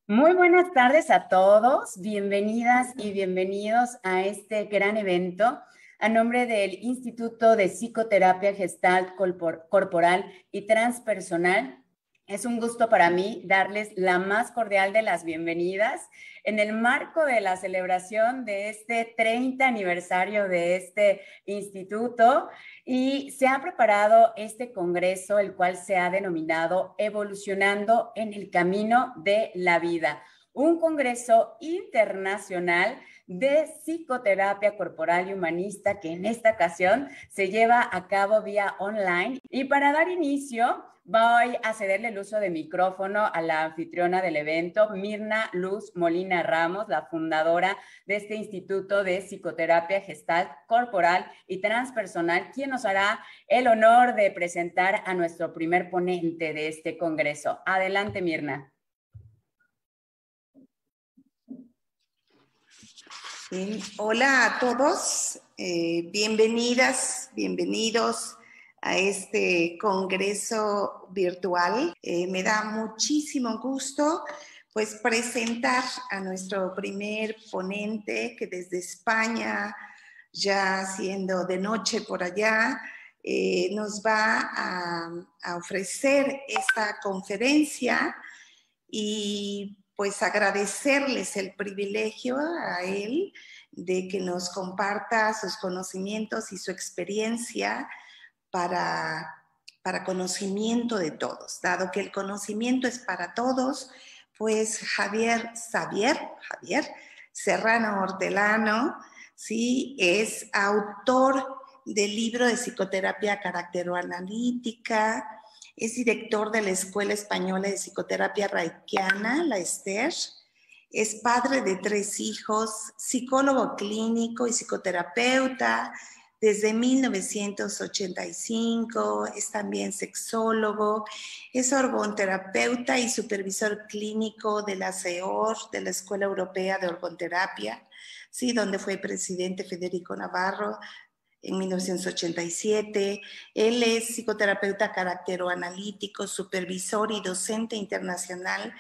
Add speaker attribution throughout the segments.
Speaker 1: Muy buenas tardes a todos, bienvenidas y bienvenidos a este gran evento a nombre del Instituto de Psicoterapia Gestalt Corporal y Transpersonal. Es un gusto para mí darles la más cordial de las bienvenidas en el marco de la celebración de este 30 aniversario de este instituto y se ha preparado este congreso, el cual se ha denominado Evolucionando en el Camino de la Vida, un congreso internacional de psicoterapia corporal y humanista que en esta ocasión se lleva a cabo vía online. Y para dar inicio, voy a cederle el uso de micrófono a la anfitriona del evento, Mirna Luz Molina Ramos, la fundadora de este Instituto de Psicoterapia Gestalt Corporal y Transpersonal, quien nos hará el honor de presentar a nuestro primer ponente de este congreso. Adelante, Mirna.
Speaker 2: Bien. Hola a todos, bienvenidas, bienvenidos a este congreso virtual. Me da muchísimo gusto pues presentar a nuestro primer ponente que desde España, ya siendo de noche por allá, nos va a ofrecer esta conferencia y pues agradecerles el privilegio a él de que nos comparta sus conocimientos y su experiencia para conocimiento de todos. Dado que el conocimiento es para todos, pues Javier Serrano Hortelano, ¿sí? Es autor del libro de psicoterapia caracteroanalítica, es director de la Escuela Española de Psicoterapia Reikiana, la ESTER, es padre de 3 hijos, psicólogo clínico y psicoterapeuta desde 1985, es también sexólogo, es orgonterapeuta y supervisor clínico de la SEOR, de la Escuela Europea de Orgonterapia, ¿sí? Donde fue presidente Federico Navarro en 1987. Él es psicoterapeuta caracteroanalítico, supervisor y docente internacional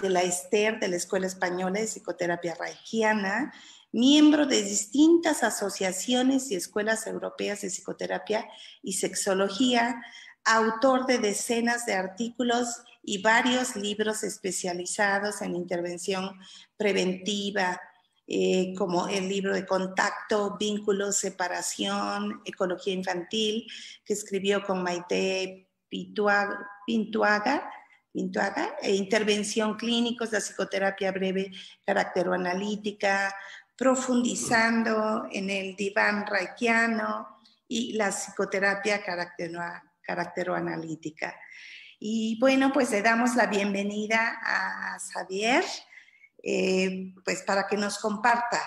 Speaker 2: de la ESTER, de la Escuela Española de Psicoterapia Reikiana, miembro de distintas asociaciones y escuelas europeas de psicoterapia y sexología, autor de decenas de artículos y varios libros especializados en intervención preventiva, como el libro de Contacto, Vínculos, Separación, Ecología Infantil, que escribió con Maite Pintuaga, e Intervención Clínicos, la psicoterapia breve caracteroanalítica, profundizando en el diván reikiano y la psicoterapia caracteroanalítica. Y bueno, pues le damos la bienvenida a Xavier, pues para que nos comparta,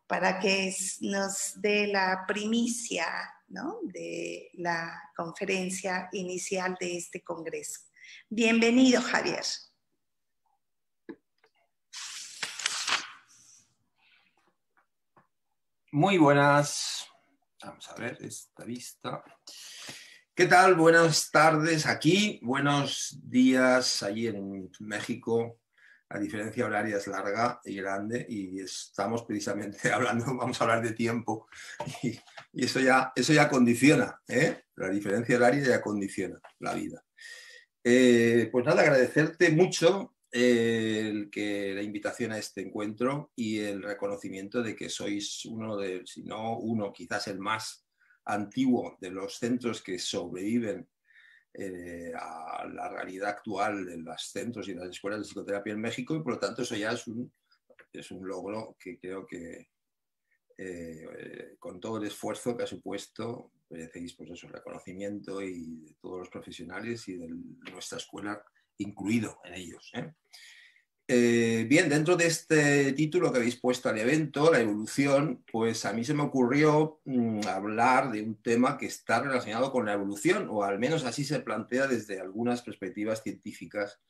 Speaker 2: para que nos dé la primicia, ¿no?, de la conferencia inicial de este congreso. Bienvenido, Javier.
Speaker 3: Muy buenas. Vamos a ver esta vista. ¿Qué tal? Buenas tardes aquí, buenos días allí en México. La diferencia horaria es larga y grande y estamos precisamente hablando, vamos a hablar de tiempo y eso ya condiciona, ¿eh? La diferencia horaria ya condiciona la vida. Pues nada, agradecerte mucho la invitación a este encuentro y el reconocimiento de que sois uno de, si no uno, quizás el más antiguo de los centros que sobreviven a la realidad actual de los centros y las escuelas de psicoterapia en México, y por lo tanto eso ya es un logro que creo que con todo el esfuerzo que ha supuesto merecéis pues eso, reconocimiento y de todos los profesionales y de nuestra escuela incluido en ellos. Bien, dentro de este título que habéis puesto al evento, la evolución, pues a mí se me ocurrió hablar de un tema que está relacionado con la evolución, o al menos así se plantea desde algunas perspectivas científicas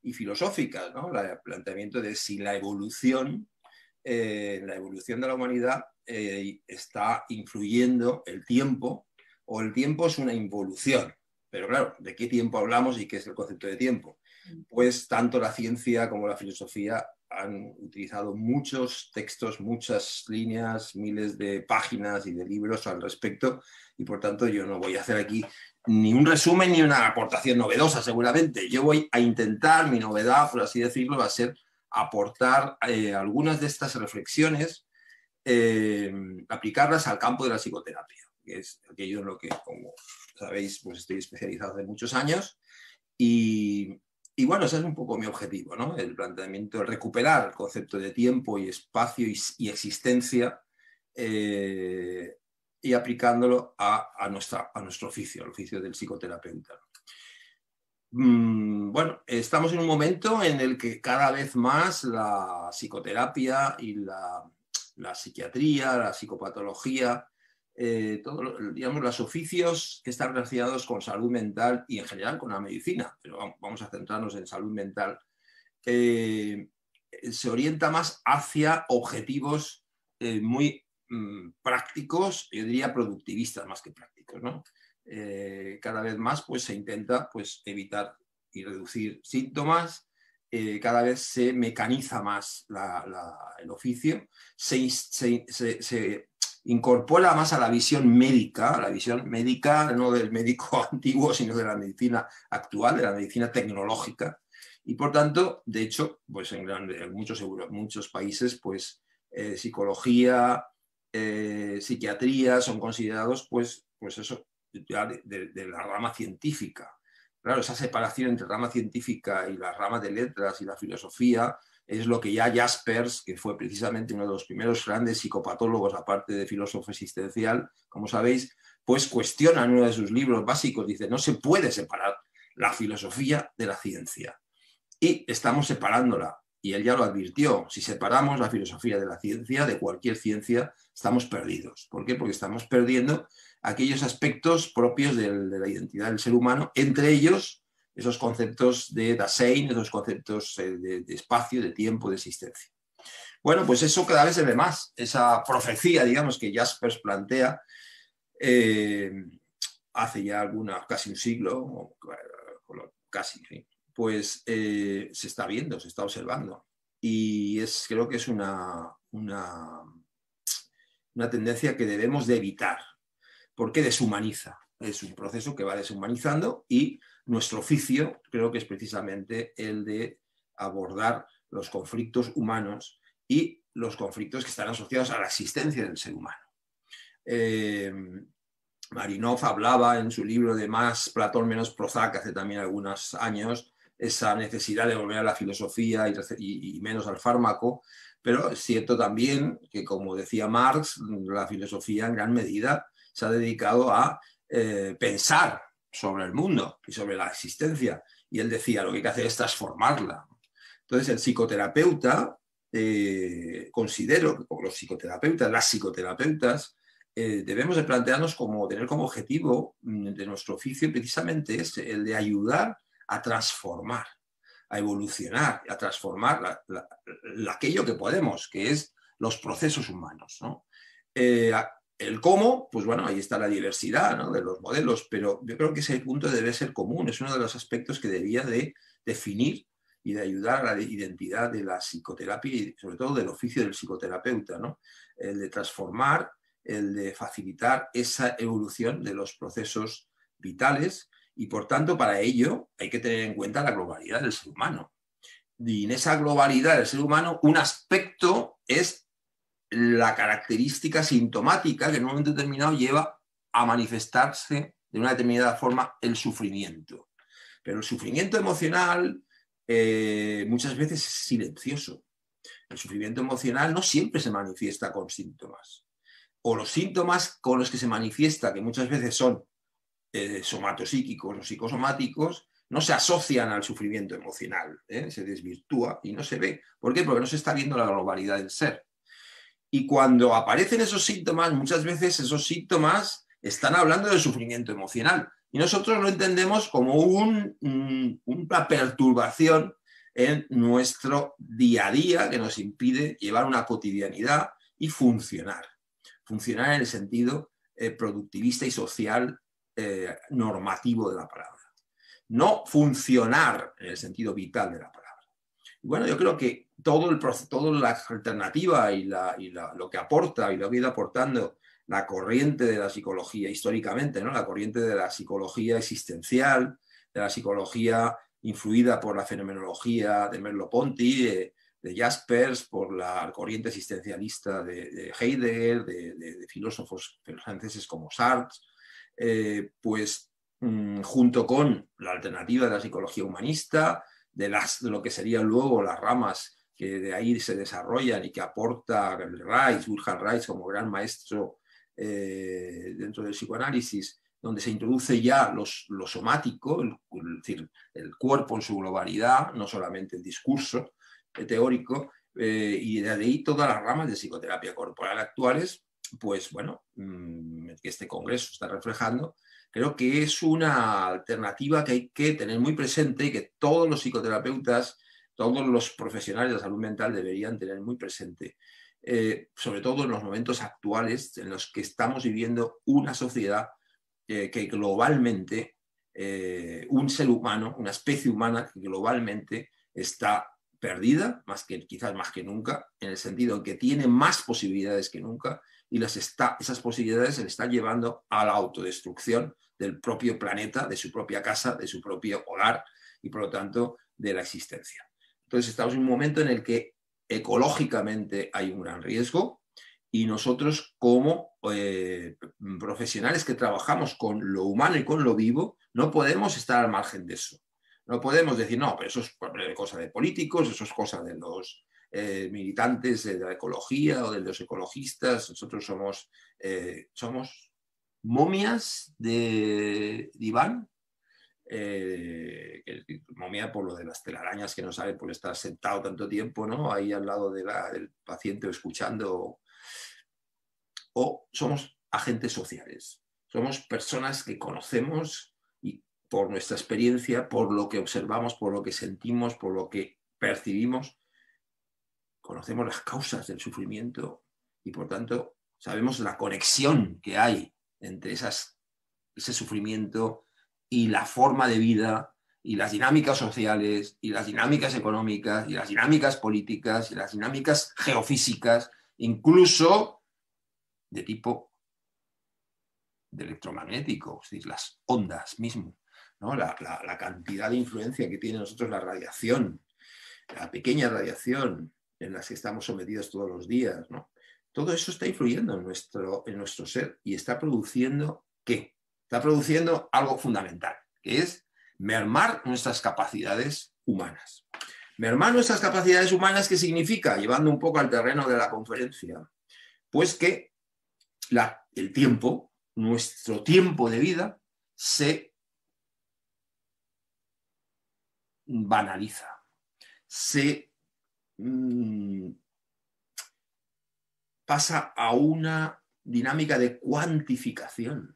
Speaker 3: y filosóficas, ¿no? El planteamiento de si la evolución de la humanidad está influyendo el tiempo, o el tiempo es una involución. Pero claro, ¿de qué tiempo hablamos y qué es el concepto de tiempo? pues tanto la ciencia como la filosofía han utilizado muchos textos, muchas líneas, miles de páginas y de libros al respecto, y por tanto yo no voy a hacer aquí ni un resumen ni una aportación novedosa seguramente. Yo voy a intentar, mi novedad, por así decirlo, va a ser aportar algunas de estas reflexiones, aplicarlas al campo de la psicoterapia, que es aquello en lo que, como sabéis, pues estoy especializado hace muchos años. Y bueno, ese es un poco mi objetivo, ¿no? El planteamiento, el recuperar el concepto de tiempo y espacio y existencia, y aplicándolo a nuestro oficio, al oficio del psicoterapeuta. Bueno, estamos en un momento en el que cada vez más la psicoterapia y la psiquiatría, la psicopatología, digamos, los oficios que están relacionados con salud mental y en general con la medicina, pero vamos a centrarnos en salud mental, se orienta más hacia objetivos muy prácticos, yo diría productivistas más que prácticos, ¿no? Cada vez más pues, se intenta pues, evitar y reducir síntomas, cada vez se mecaniza más el oficio, se incorpora más a la visión médica no del médico antiguo, sino de la medicina actual, de la medicina tecnológica. Y por tanto, de hecho, pues en muchos países, pues psicología, psiquiatría son considerados, pues eso, de la rama científica. Claro, esa separación entre rama científica y la rama de letras y la filosofía es lo que ya Jaspers, que fue precisamente uno de los primeros grandes psicopatólogos, aparte de filósofo existencial, como sabéis, pues cuestiona en uno de sus libros básicos, dice, no se puede separar la filosofía de la ciencia. Y estamos separándola. Y él ya lo advirtió, si separamos la filosofía de la ciencia, de cualquier ciencia, estamos perdidos. ¿Por qué? Porque estamos perdiendo aquellos aspectos propios de la identidad del ser humano, entre ellos esos conceptos de Dasein, esos conceptos de espacio, de tiempo, de existencia. Bueno, pues eso cada vez se ve más, esa profecía, digamos, que Jaspers plantea hace ya casi un siglo, casi, ¿sí? Pues se está viendo, se está observando. Y creo que es una tendencia que debemos de evitar, porque deshumaniza. Es un proceso que va deshumanizando y nuestro oficio creo que es precisamente el de abordar los conflictos humanos y los conflictos que están asociados a la existencia del ser humano. Marinov hablaba en su libro de Más Platón menos Prozac hace también algunos años, esa necesidad de volver a la filosofía y menos al fármaco, pero es cierto también que, como decía Marx, la filosofía en gran medida se ha dedicado a pensar sobre el mundo y sobre la existencia, y él decía, lo que hay que hacer es transformarla. Entonces el psicoterapeuta, considero que como los psicoterapeutas, las psicoterapeutas, debemos de plantearnos tener como objetivo de nuestro oficio precisamente el de ayudar a transformar, a evolucionar, a transformar aquello que podemos, que es los procesos humanos, ¿no? El cómo, pues bueno, ahí está la diversidad, ¿no?, de los modelos, pero yo creo que ese punto debe ser común, es uno de los aspectos que debía de definir y de ayudar a la identidad de la psicoterapia y sobre todo del oficio del psicoterapeuta, ¿no? El de transformar, el de facilitar esa evolución de los procesos vitales y, por tanto, para ello hay que tener en cuenta la globalidad del ser humano. Y en esa globalidad del ser humano, un aspecto es la característica sintomática que en un momento determinado lleva a manifestarse de una determinada forma el sufrimiento. Pero el sufrimiento emocional muchas veces es silencioso. El sufrimiento emocional no siempre se manifiesta con síntomas. O los síntomas con los que se manifiesta, que muchas veces son somatopsíquicos o psicosomáticos, no se asocian al sufrimiento emocional, se desvirtúa y no se ve. ¿Por qué? Porque no se está viendo la globalidad del ser. Y cuando aparecen esos síntomas, muchas veces esos síntomas están hablando del sufrimiento emocional. Y nosotros lo entendemos como una perturbación en nuestro día a día que nos impide llevar una cotidianidad y funcionar. Funcionar en el sentido productivista y social normativo de la palabra. no funcionar en el sentido vital de la palabra. Y bueno, yo creo que toda la alternativa y lo que aporta y lo que ha ido aportando la corriente de la psicología históricamente, ¿no? La corriente de la psicología existencial, de la psicología influida por la fenomenología de Merleau-Ponty, de Jaspers, por la corriente existencialista de Heidegger, de filósofos franceses como Sartre, pues junto con la alternativa de la psicología humanista, de lo que serían luego las ramas que de ahí se desarrollan y que aporta Reich, Wilhelm Reich como gran maestro dentro del psicoanálisis, donde se introduce ya lo somático, es decir, el cuerpo en su globalidad, no solamente el discurso teórico, y de ahí todas las ramas de psicoterapia corporal actuales, pues bueno, que este congreso está reflejando. Creo que es una alternativa que hay que tener muy presente y que todos los psicoterapeutas, todos los profesionales de la salud mental deberían tener muy presente, sobre todo en los momentos actuales en los que estamos viviendo una sociedad que globalmente, un ser humano, una especie humana que globalmente está perdida, quizás más que nunca, en el sentido en que tiene más posibilidades que nunca, y esas posibilidades se le están llevando a la autodestrucción del propio planeta, de su propia casa, de su propio hogar y por lo tanto de la existencia. Entonces estamos en un momento en el que ecológicamente hay un gran riesgo y nosotros como profesionales que trabajamos con lo humano y con lo vivo no podemos estar al margen de eso. No podemos decir, no, pero eso es cosa de políticos, eso es cosa de los militantes de la ecología o de los ecologistas. Nosotros somos momias de diván, momia por lo de las telarañas que no sabe por estar sentado tanto tiempo, ¿no? Ahí al lado del paciente o escuchando. O somos agentes sociales, somos personas que conocemos y por nuestra experiencia, por lo que observamos, por lo que sentimos, por lo que percibimos, conocemos las causas del sufrimiento y por tanto sabemos la conexión que hay entre ese sufrimiento y la forma de vida y las dinámicas sociales y las dinámicas económicas y las dinámicas políticas y las dinámicas geofísicas, incluso de tipo de electromagnético, es decir, las ondas mismo, ¿no? La cantidad de influencia que tiene en nosotros la radiación, la pequeña radiación en la que estamos sometidos todos los días, ¿no? Todo eso está influyendo en nuestro ser y está produciendo ¿qué? Está produciendo algo fundamental, que es mermar nuestras capacidades humanas. Mermar nuestras capacidades humanas, ¿qué significa? Llevando un poco al terreno de la conferencia, pues que el tiempo, nuestro tiempo de vida, se banaliza, se pasa a una dinámica de cuantificación.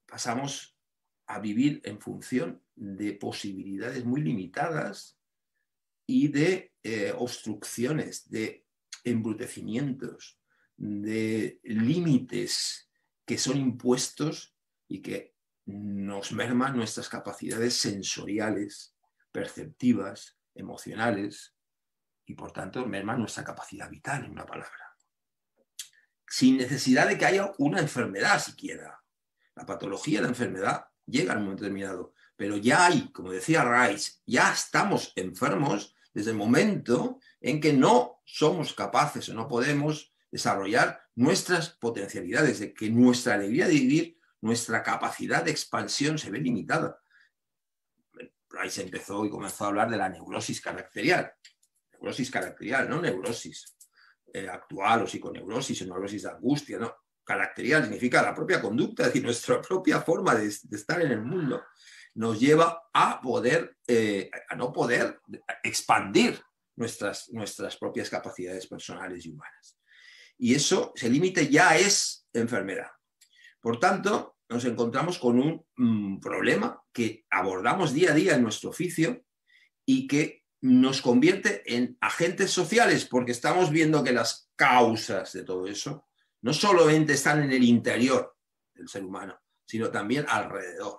Speaker 3: Pasamos a vivir en función de posibilidades muy limitadas y de obstrucciones, de embrutecimientos, de límites que son impuestos y que nos merman nuestras capacidades sensoriales, perceptivas, emocionales y por tanto merman nuestra capacidad vital, en una palabra. Sin necesidad de que haya una enfermedad siquiera. La patología, la enfermedad llega en un momento determinado, pero ya hay, como decía Reich, ya estamos enfermos desde el momento en que no somos capaces o no podemos desarrollar nuestras potencialidades, de que nuestra alegría de vivir, nuestra capacidad de expansión se ve limitada. Reich empezó y comenzó a hablar de la neurosis caracterial. Neurosis caracterial, no neurosis actual o psiconeurosis o neurosis de angustia, no. Caracterial significa la propia conducta, es decir, nuestra propia forma de estar en el mundo nos lleva a no poder expandir nuestras propias capacidades personales y humanas. Y ese límite ya es enfermedad. Por tanto, nos encontramos con un problema que abordamos día a día en nuestro oficio y que nos convierte en agentes sociales, porque estamos viendo que las causas de todo eso no solamente están en el interior del ser humano, sino también alrededor.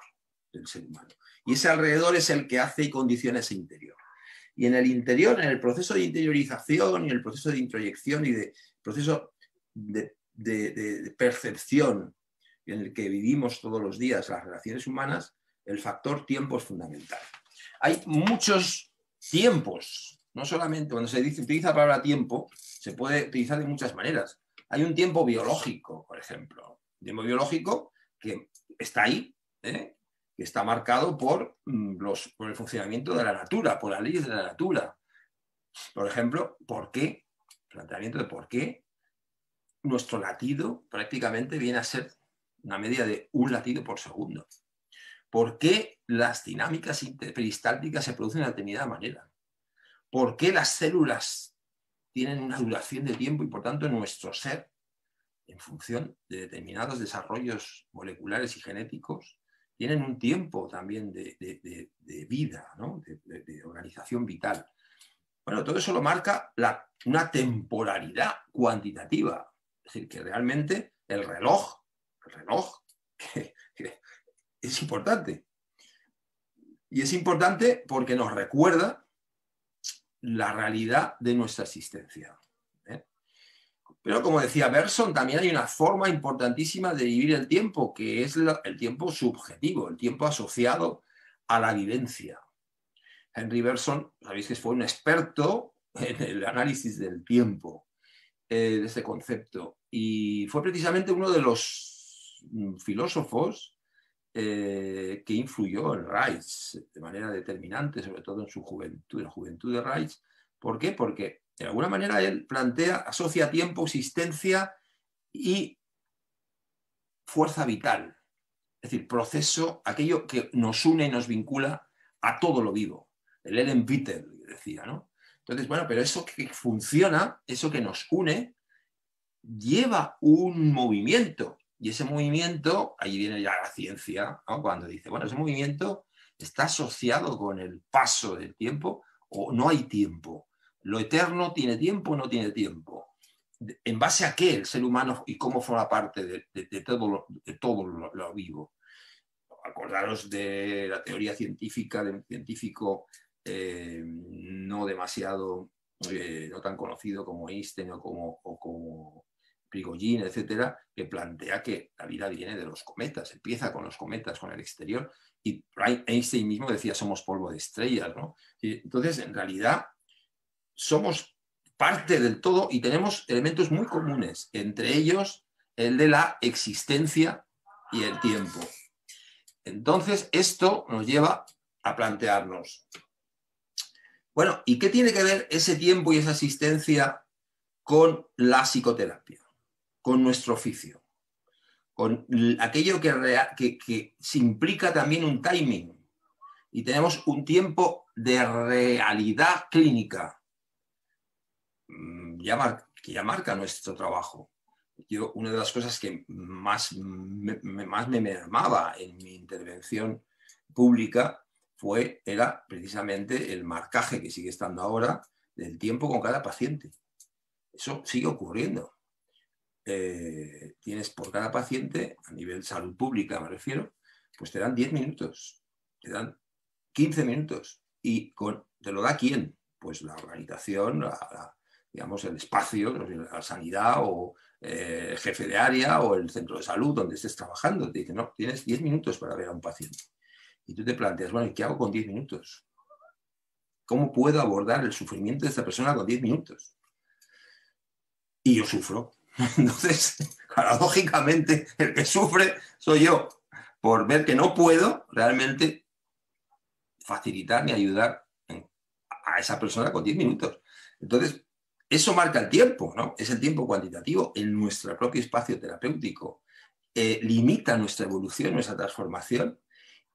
Speaker 3: del ser humano. Y ese alrededor es el que hace y condiciona ese interior. Y en el interior, en el proceso de interiorización y el proceso de introyección y de proceso de percepción en el que vivimos todos los días las relaciones humanas, el factor tiempo es fundamental. Hay muchos tiempos, no solamente cuando se utiliza la palabra tiempo, se puede utilizar de muchas maneras. Hay un tiempo biológico, por ejemplo, un tiempo biológico que está ahí, que está marcado por el funcionamiento de la natura, por las leyes de la natura. Por ejemplo, ¿por qué? Planteamiento de por qué nuestro latido prácticamente viene a ser una media de un latido por segundo. ¿Por qué las dinámicas peristálticas se producen de determinada manera? ¿Por qué las células tienen una duración de tiempo y por tanto nuestro ser, en función de determinados desarrollos moleculares y genéticos, tienen un tiempo también de vida, ¿no? de organización vital? Bueno, todo eso lo marca una temporalidad cuantitativa. Es decir, que realmente el reloj que es importante. Y es importante porque nos recuerda la realidad de nuestra existencia. Pero como decía Bergson, también hay una forma importantísima de vivir el tiempo, que es el tiempo subjetivo, el tiempo asociado a la vivencia. Henry Bergson, sabéis que fue un experto en el análisis del tiempo, de este concepto, y fue precisamente uno de los filósofos que influyó en Reich de manera determinante, sobre todo en su juventud, en la juventud de Reich. ¿Por qué? Porque de alguna manera él asocia tiempo, existencia y fuerza vital. Es decir, proceso, aquello que nos une y nos vincula a todo lo vivo. El Ellen Vittel decía, ¿no? Entonces, bueno, pero eso que funciona, eso que nos une, lleva un movimiento. Y ese movimiento, ahí viene ya la ciencia, ¿no? Cuando dice, bueno, ese movimiento está asociado con el paso del tiempo o no hay tiempo. Lo eterno tiene tiempo o no tiene tiempo. ¿En base a qué el ser humano y cómo forma parte de todo lo vivo? Acordaros de la teoría científica de un científico no demasiado, no tan conocido como Einstein o como Prigogine, etcétera, que plantea que la vida viene de los cometas, empieza con los cometas, con el exterior, y Einstein mismo decía somos polvo de estrellas, ¿no? Entonces, en realidad, somos parte del todo y tenemos elementos muy comunes, entre ellos el de la existencia y el tiempo. Entonces, esto nos lleva a plantearnos, bueno, ¿y qué tiene que ver ese tiempo y esa existencia con la psicoterapia, con nuestro oficio, con aquello que se implica también un timing? Y tenemos un tiempo de realidad clínica que ya marca nuestro trabajo. Una de las cosas que más me mermaba en mi intervención pública era precisamente el marcaje, que sigue estando ahora, del tiempo con cada paciente. Eso sigue ocurriendo. Tienes por cada paciente, a nivel salud pública me refiero, pues te dan 10 minutos, te dan 15 minutos. ¿Y te lo da quién? Pues la organización, digamos, el espacio, la sanidad o el jefe de área o el centro de salud donde estés trabajando. Te dicen, no, tienes 10 minutos para ver a un paciente. Y tú te planteas, bueno, ¿y qué hago con 10 minutos? ¿Cómo puedo abordar el sufrimiento de esta persona con 10 minutos? Y yo sufro. Entonces, paradójicamente, el que sufre soy yo, por ver que no puedo realmente facilitar ni ayudar a esa persona con 10 minutos. Entonces, eso marca el tiempo, ¿no? Es el tiempo cuantitativo en nuestro propio espacio terapéutico. Limita nuestra evolución, nuestra transformación,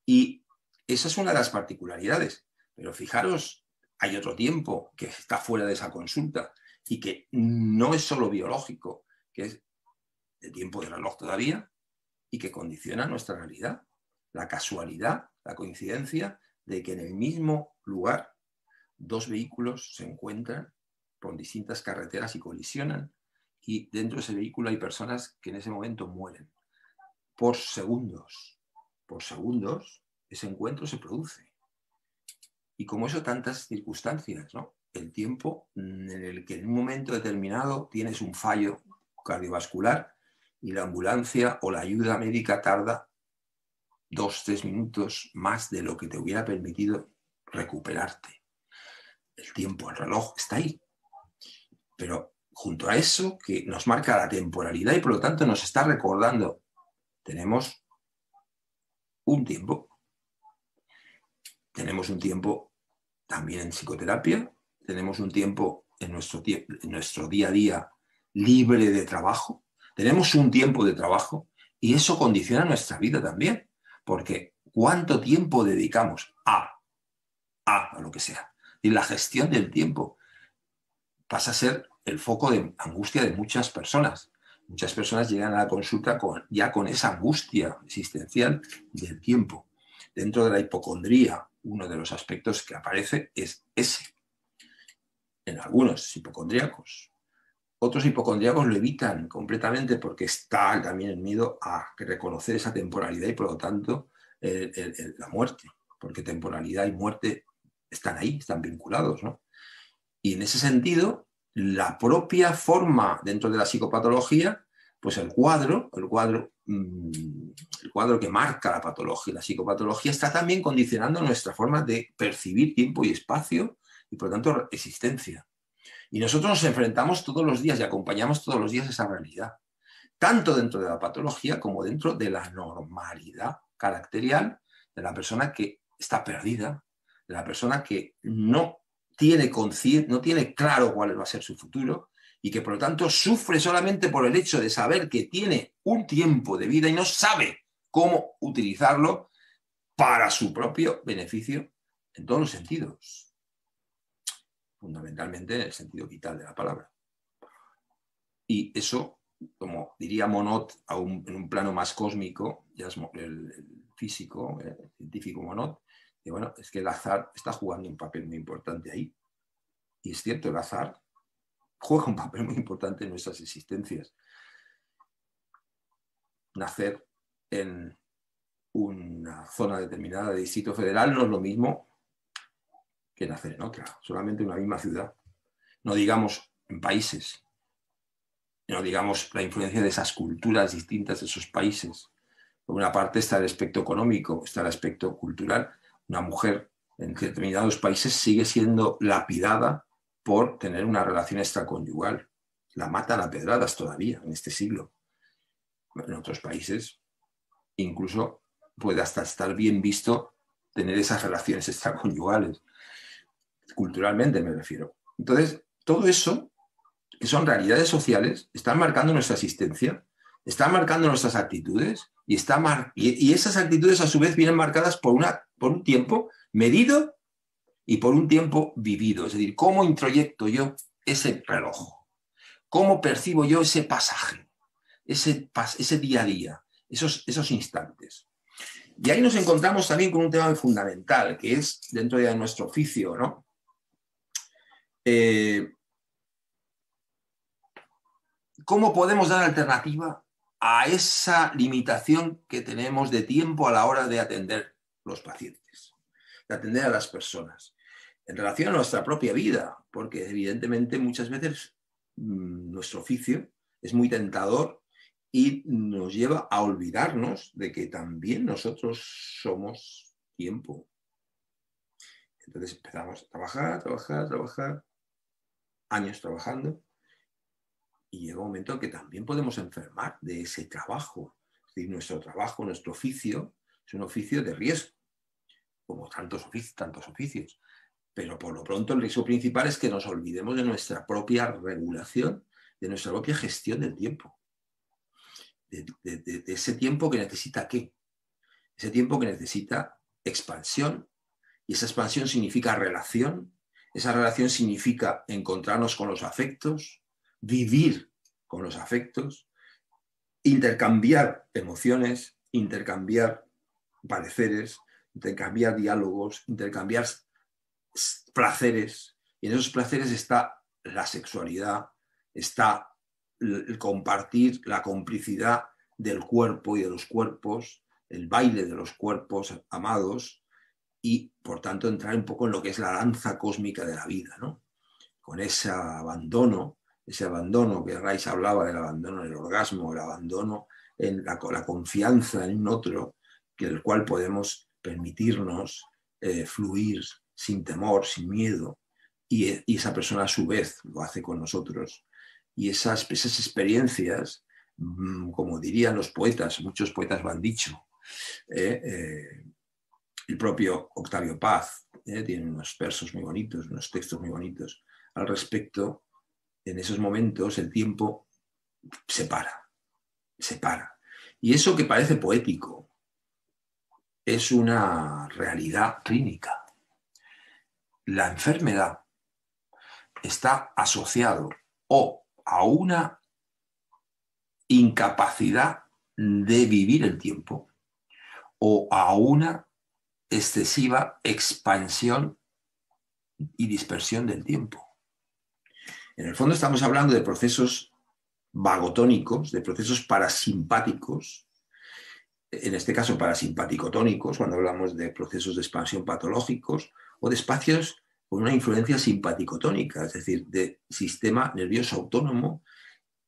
Speaker 3: y esa es una de las particularidades. Pero fijaros, hay otro tiempo que está fuera de esa consulta y que no es solo biológico, que es el tiempo de reloj todavía y que condiciona nuestra realidad. La casualidad, la coincidencia de que en el mismo lugar dos vehículos se encuentran por distintas carreteras y colisionan, y dentro de ese vehículo hay personas que en ese momento mueren por segundos. Por segundos, ese encuentro se produce. Y como eso, tantas circunstancias, ¿no? El tiempo en el que en un momento determinado tienes un fallo cardiovascular y la ambulancia o la ayuda médica tarda 2-3 minutos más de lo que te hubiera permitido recuperarte. El tiempo, el reloj está ahí. Pero junto a eso, que nos marca la temporalidad y por lo tanto nos está recordando, tenemos un tiempo. Tenemos un tiempo también en psicoterapia, tenemos un tiempo en nuestro día a día libre de trabajo, tenemos un tiempo de trabajo y eso condiciona nuestra vida también, porque ¿cuánto tiempo dedicamos a lo que sea? Y la gestión del tiempo pasa a ser el foco de angustia de muchas personas. Muchas personas llegan a la consulta ya con esa angustia existencial del tiempo. Dentro de la hipocondría, uno de los aspectos que aparece es ese. En algunos hipocondríacos. Otros hipocondríacos lo evitan completamente porque está también el miedo a reconocer esa temporalidad y por lo tanto la muerte. Porque temporalidad y muerte están ahí, están vinculados, ¿no? Y en ese sentido, la propia forma dentro de la psicopatología, pues el cuadro que marca la patología, la psicopatología, está también condicionando nuestra forma de percibir tiempo y espacio y por lo tanto existencia. Y nosotros nos enfrentamos todos los días y acompañamos todos los días esa realidad, tanto dentro de la patología como dentro de la normalidad caracterial de la persona que está perdida, de la persona que no tiene claro cuál va a ser su futuro y que por lo tanto sufre solamente por el hecho de saber que tiene un tiempo de vida y no sabe cómo utilizarlo para su propio beneficio en todos los sentidos, fundamentalmente en el sentido vital de la palabra. Y eso, como diría Monod en un plano más cósmico, ya es el físico, el científico Monod, y bueno, es que el azar está jugando un papel muy importante ahí. Y es cierto, el azar juega un papel muy importante en nuestras existencias. Nacer en una zona determinada de Distrito Federal no es lo mismo que nacer en otra, solamente en una misma ciudad. No digamos en países, no digamos la influencia de esas culturas distintas de esos países. Por una parte está el aspecto económico, está el aspecto cultural. Una mujer en determinados países sigue siendo lapidada por tener una relación extraconyugal. La matan a pedradas todavía en este siglo. En otros países incluso puede hasta estar bien visto tener esas relaciones extraconyugales. Culturalmente me refiero. Entonces, todo eso, que son realidades sociales, están marcando nuestra existencia, están marcando nuestras actitudes y esas actitudes a su vez vienen marcadas por un tiempo medido y por un tiempo vivido. Es decir, ¿cómo introyecto yo ese reloj? ¿Cómo percibo yo ese pasaje? Ese día a día, esos instantes. Y ahí nos encontramos también con un tema fundamental, que es dentro de nuestro oficio, ¿no? ¿Cómo podemos dar alternativa a esa limitación que tenemos de tiempo a la hora de atender los pacientes, de atender a las personas, en relación a nuestra propia vida? Porque evidentemente muchas veces nuestro oficio es muy tentador y nos lleva a olvidarnos de que también nosotros somos tiempo. Entonces empezamos a trabajar, años trabajando, y llega un momento en que también podemos enfermar de ese trabajo. Es decir, nuestro trabajo, nuestro oficio, es un oficio de riesgo, como tantos oficios. Pero por lo pronto el riesgo principal es que nos olvidemos de nuestra propia regulación, de nuestra propia gestión del tiempo. De ese tiempo que necesita ¿qué? Ese tiempo que necesita expansión, y esa expansión significa relación, esa relación significa encontrarnos con los afectos, vivir con los afectos, intercambiar emociones, intercambiar pareceres, intercambiar diálogos, intercambiar placeres, y en esos placeres está la sexualidad, está el compartir, la complicidad del cuerpo y de los cuerpos, el baile de los cuerpos amados y, por tanto, entrar un poco en lo que es la danza cósmica de la vida, ¿no? Con ese abandono que Rice hablaba del abandono en el orgasmo, el abandono en la confianza en un otro, que el cual podemos permitirnos fluir sin temor, sin miedo, y esa persona a su vez lo hace con nosotros. Y esas experiencias, como dirían los poetas, muchos poetas lo han dicho, el propio Octavio Paz tiene unos versos muy bonitos, unos textos muy bonitos al respecto. En esos momentos el tiempo se para. Y eso que parece poético es una realidad clínica. La enfermedad está asociado o a una incapacidad de vivir el tiempo o a una excesiva expansión y dispersión del tiempo. En el fondo estamos hablando de procesos vagotónicos, de procesos parasimpáticos, en este caso parasimpaticotónicos, cuando hablamos de procesos de expansión patológicos, o de espacios con una influencia simpaticotónica, es decir, de sistema nervioso autónomo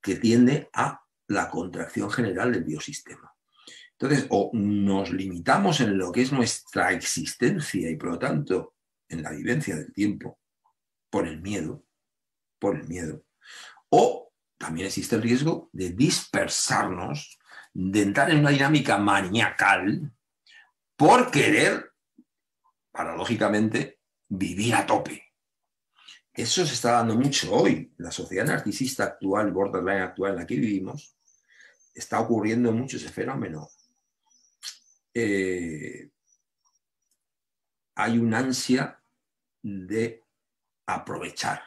Speaker 3: que tiende a la contracción general del biosistema. Entonces, o nos limitamos en lo que es nuestra existencia y, por lo tanto, en la vivencia del tiempo, por el miedo, o también existe el riesgo de dispersarnos, de entrar en una dinámica maniacal por querer, paradójicamente, vivir a tope. Eso se está dando mucho hoy. La sociedad narcisista actual, borderline actual en la que vivimos, está ocurriendo mucho ese fenómeno. Hay una ansia de aprovechar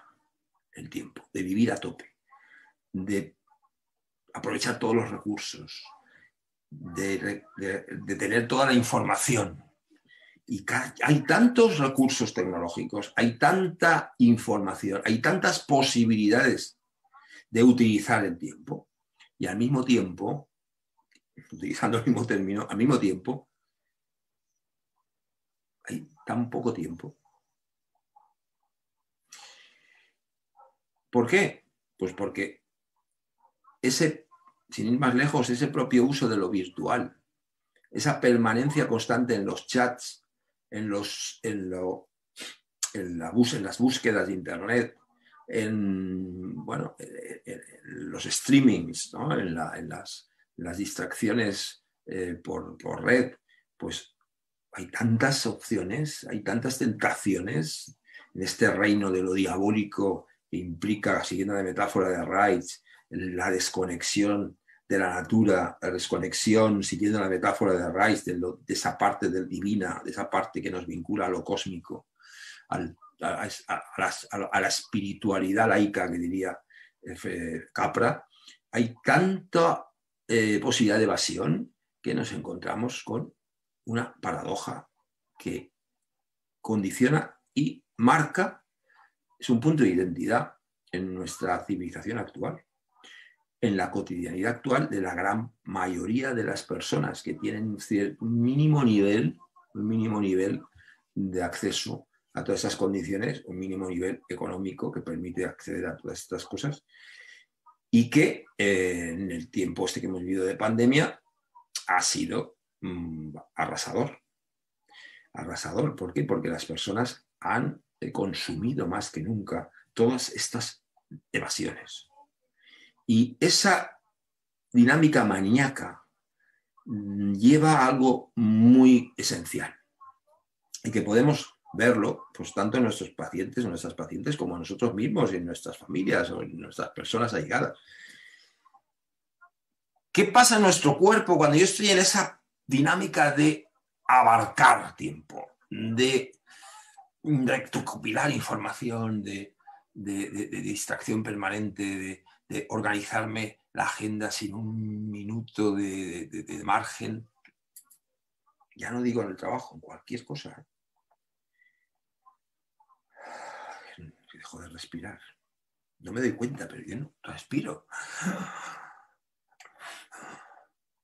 Speaker 3: el tiempo, de vivir a tope, de aprovechar todos los recursos, de tener toda la información. Y hay tantos recursos tecnológicos, hay tanta información, hay tantas posibilidades de utilizar el tiempo. Y al mismo tiempo, utilizando el mismo término, al mismo tiempo, hay tan poco tiempo. ¿Por qué? Pues porque sin ir más lejos, ese propio uso de lo virtual, esa permanencia constante en los chats, en las búsquedas de internet, en los streamings, ¿no? en las distracciones por red, pues hay tantas opciones, hay tantas tentaciones en este reino de lo diabólico que implica, siguiendo la metáfora de Reich, la desconexión de la natura, la desconexión, siguiendo la metáfora de Reich, de esa parte del divina, de esa parte que nos vincula a lo cósmico, a la espiritualidad laica, que diría Capra. Hay tanta posibilidad de evasión que nos encontramos con una paradoja que condiciona y marca, es un punto de identidad en nuestra civilización actual, en la cotidianidad actual de la gran mayoría de las personas que tienen un mínimo nivel de acceso a todas esas condiciones, un mínimo nivel económico que permite acceder a todas estas cosas, y que en el tiempo que hemos vivido de pandemia ha sido arrasador. Arrasador, ¿por qué? Porque las personas han consumido más que nunca todas estas evasiones. Y esa dinámica maníaca lleva a algo muy esencial y que podemos verlo pues, tanto en nuestros pacientes, en nuestras pacientes, como en nosotros mismos, en nuestras familias o en nuestras personas allegadas. ¿Qué pasa en nuestro cuerpo cuando yo estoy en esa dinámica de abarcar tiempo, de recopilar información, de distracción permanente, de organizarme la agenda sin un minuto de margen? Ya no digo en el trabajo, en cualquier cosa. Dejo de respirar. No me doy cuenta, pero yo no respiro.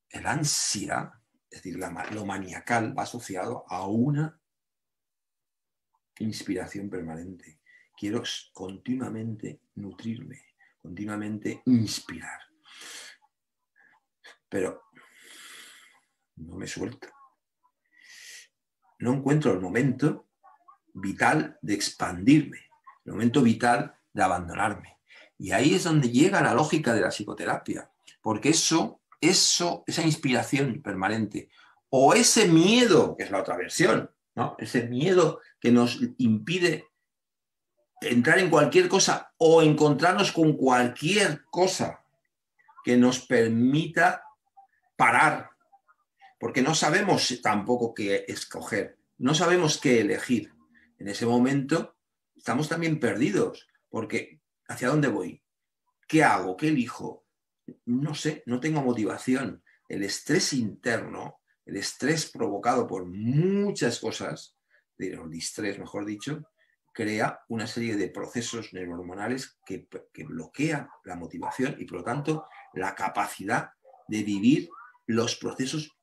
Speaker 3: El ansia Es decir, lo maniacal va asociado a una inspiración permanente. Quiero continuamente nutrirme, continuamente inspirar. Pero no me suelto. No encuentro el momento vital de expandirme, el momento vital de abandonarme. Y ahí es donde llega la lógica de la psicoterapia, porque esa inspiración permanente, o ese miedo, que es la otra versión, ¿no? Ese miedo que nos impide entrar en cualquier cosa o encontrarnos con cualquier cosa que nos permita parar, porque no sabemos tampoco qué escoger, no sabemos qué elegir. En ese momento estamos también perdidos, porque ¿hacia dónde voy? ¿Qué hago? ¿Qué elijo? No sé, no tengo motivación. El estrés interno, el estrés provocado por muchas cosas, el distrés, mejor dicho, crea una serie de procesos neurohormonales que bloquean la motivación y, por lo tanto, la capacidad de vivir los procesos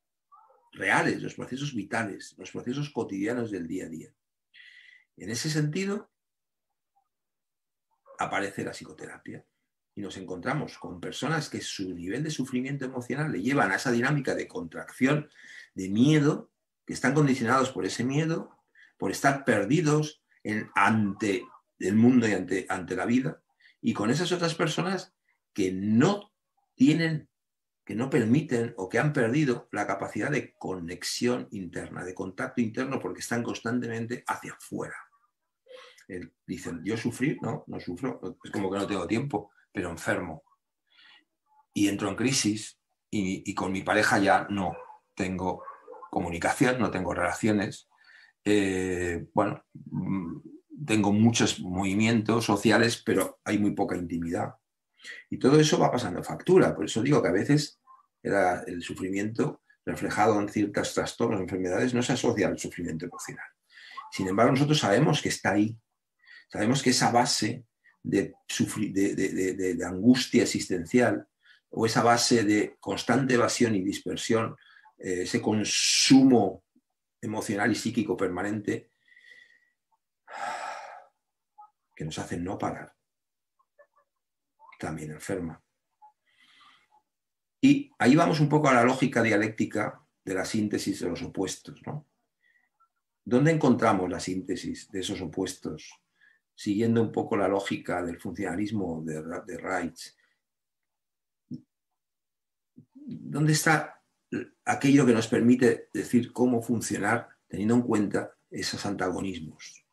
Speaker 3: reales, los procesos vitales, los procesos cotidianos del día a día. En ese sentido, aparece la psicoterapia y nos encontramos con personas que su nivel de sufrimiento emocional le llevan a esa dinámica de contracción, de miedo, que están condicionados por ese miedo, por estar perdidos ante el mundo y ante la vida, y con esas otras personas que no tienen, que no permiten o que han perdido la capacidad de conexión interna, de contacto interno, porque están constantemente hacia afuera. Dicen, yo sufrir, no sufro, es como que no tengo tiempo, pero enfermo. Y entro en crisis y con mi pareja ya no tengo comunicación, no tengo relaciones. Bueno, tengo muchos movimientos sociales, pero hay muy poca intimidad. Y todo eso va pasando factura. Por eso digo que a veces el sufrimiento reflejado en ciertos trastornos, enfermedades, no se asocia al sufrimiento emocional. Sin embargo, nosotros sabemos que está ahí. Sabemos que esa base de angustia existencial o esa base de constante evasión y dispersión, ese consumo emocional y psíquico permanente, que nos hace no parar, también enferma. Y ahí vamos un poco a la lógica dialéctica de la síntesis de los opuestos, ¿no? ¿Dónde encontramos la síntesis de esos opuestos? Siguiendo un poco la lógica del funcionalismo de Reich. ¿Dónde está aquello que nos permite decir cómo funcionar teniendo en cuenta esos antagonismos?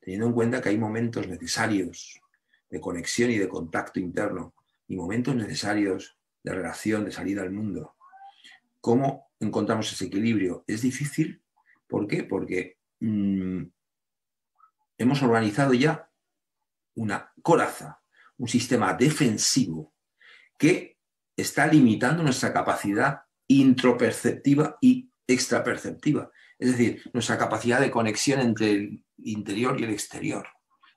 Speaker 3: Teniendo en cuenta que hay momentos necesarios de conexión y de contacto interno y momentos necesarios de relación, de salida al mundo. ¿Cómo encontramos ese equilibrio? Es difícil. ¿Por qué? Porque hemos organizado ya una coraza, un sistema defensivo que está limitando nuestra capacidad introperceptiva y extraperceptiva. Es decir, nuestra capacidad de conexión entre el interior y el exterior,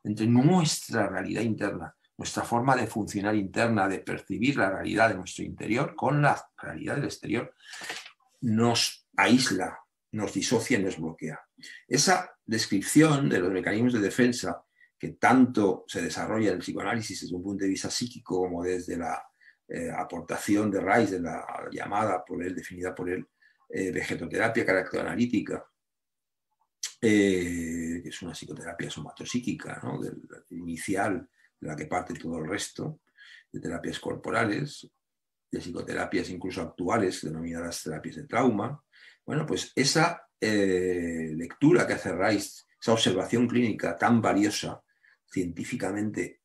Speaker 3: entre nuestra realidad interna, nuestra forma de funcionar interna, de percibir la realidad de nuestro interior con la realidad del exterior, nos aísla, nos disocia y nos bloquea. Esa descripción de los mecanismos de defensa que tanto se desarrolla en el psicoanálisis desde un punto de vista psíquico como desde la aportación de Reich, de la llamada por él, definida por él, vegetoterapia caracteroanalítica, que es una psicoterapia somatopsíquica, ¿no? Inicial, de la que parte todo el resto, de terapias corporales, de psicoterapias incluso actuales, denominadas terapias de trauma. Bueno, pues esa lectura que hace Reich, esa observación clínica tan valiosa, científicamente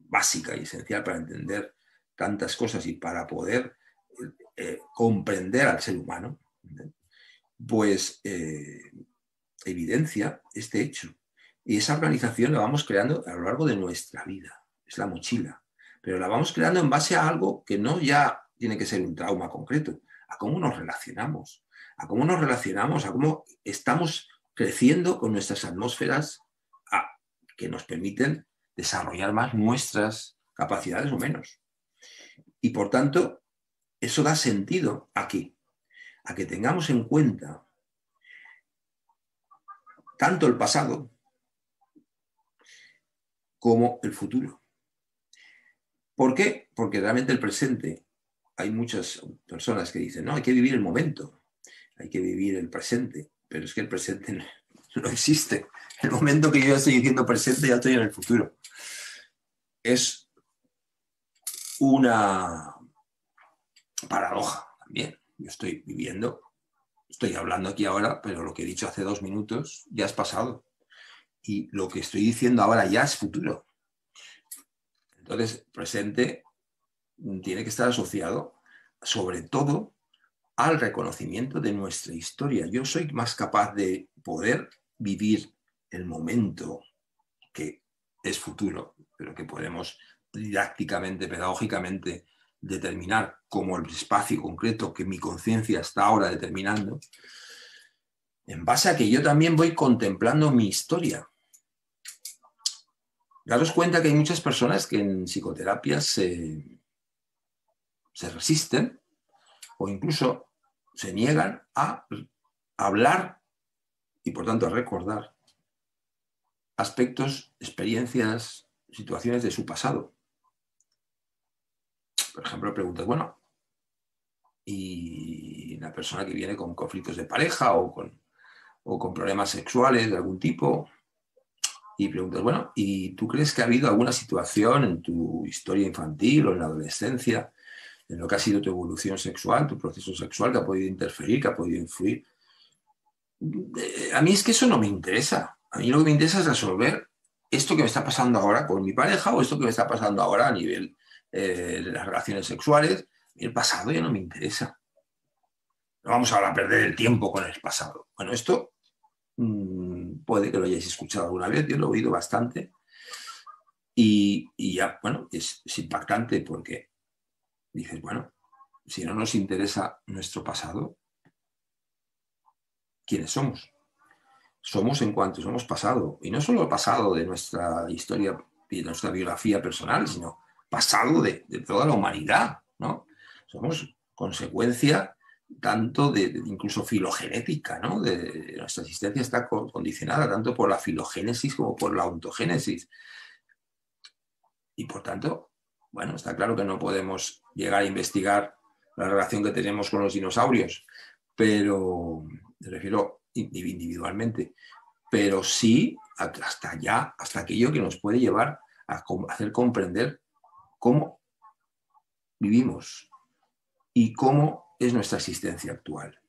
Speaker 3: básica y esencial para entender tantas cosas y para poder comprender al ser humano, pues evidencia este hecho. Y esa organización la vamos creando a lo largo de nuestra vida. Es la mochila. Pero la vamos creando en base a algo que no ya tiene que ser un trauma concreto, a cómo nos relacionamos, a cómo estamos creciendo con nuestras atmósferas que nos permiten desarrollar más nuestras capacidades o menos. Y por tanto, eso da sentido aquí. a que tengamos en cuenta tanto el pasado como el futuro. ¿Por qué? Porque realmente el presente, hay muchas personas que dicen, no, hay que vivir el momento, hay que vivir el presente, pero es que el presente no existe. El momento que yo estoy diciendo presente, ya estoy en el futuro. Es una paradoja también. Yo estoy viviendo, estoy hablando aquí ahora, pero lo que he dicho hace 2 minutos ya es pasado. Y lo que estoy diciendo ahora ya es futuro. Entonces, presente tiene que estar asociado, sobre todo, al reconocimiento de nuestra historia. Yo soy más capaz de poder vivir el momento que es futuro, pero que podemos didácticamente, pedagógicamente determinar como el espacio concreto que mi conciencia está ahora determinando, en base a que yo también voy contemplando mi historia. Daros cuenta que hay muchas personas que en psicoterapia se resisten o incluso se niegan a hablar y por tanto a recordar aspectos, experiencias, situaciones de su pasado. Por ejemplo, preguntas, bueno, y una persona que viene con conflictos de pareja o con problemas sexuales de algún tipo, y preguntas, bueno, ¿y tú crees que ha habido alguna situación en tu historia infantil o en la adolescencia, en lo que ha sido tu evolución sexual, tu proceso sexual, que ha podido interferir, que ha podido influir? A mí es que eso no me interesa. A mí lo que me interesa es resolver esto que me está pasando ahora con mi pareja o esto que me está pasando ahora a nivel de las relaciones sexuales. El pasado ya no me interesa. No vamos ahora a perder el tiempo con el pasado. Bueno, esto puede que lo hayáis escuchado alguna vez, yo lo he oído bastante. Y ya, bueno, es impactante porque dices, bueno, si no nos interesa nuestro pasado, ¿quiénes somos? Somos en cuanto somos pasado. Y no solo el pasado de nuestra historia y de nuestra biografía personal, sino pasado de toda la humanidad, ¿no? Somos consecuencia tanto de incluso filogenética, ¿no? De nuestra existencia está condicionada tanto por la filogénesis como por la ontogénesis. Y por tanto, bueno, está claro que no podemos llegar a investigar la relación que tenemos con los dinosaurios, pero me refiero individualmente, pero sí hasta allá, hasta aquello que nos puede llevar a hacer comprender cómo vivimos y cómo es nuestra existencia actual.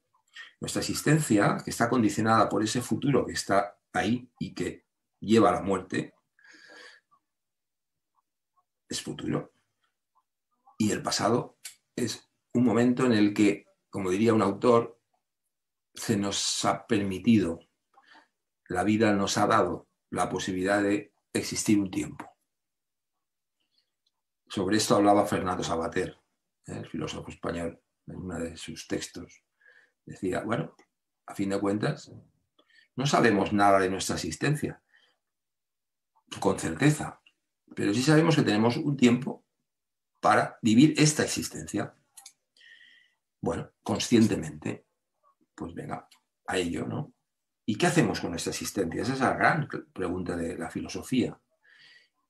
Speaker 3: Nuestra existencia, que está condicionada por ese futuro que está ahí y que lleva a la muerte, es futuro. Y el pasado es un momento en el que, como diría un autor, se nos ha permitido, la vida nos ha dado la posibilidad de existir un tiempo. Sobre esto hablaba Fernando Savater, el filósofo español, en uno de sus textos. Decía, bueno, a fin de cuentas, no sabemos nada de nuestra existencia, con certeza, pero sí sabemos que tenemos un tiempo para vivir esta existencia. Bueno, conscientemente, pues venga, a ello, ¿no? ¿Y qué hacemos con esta existencia? Esa es la gran pregunta de la filosofía.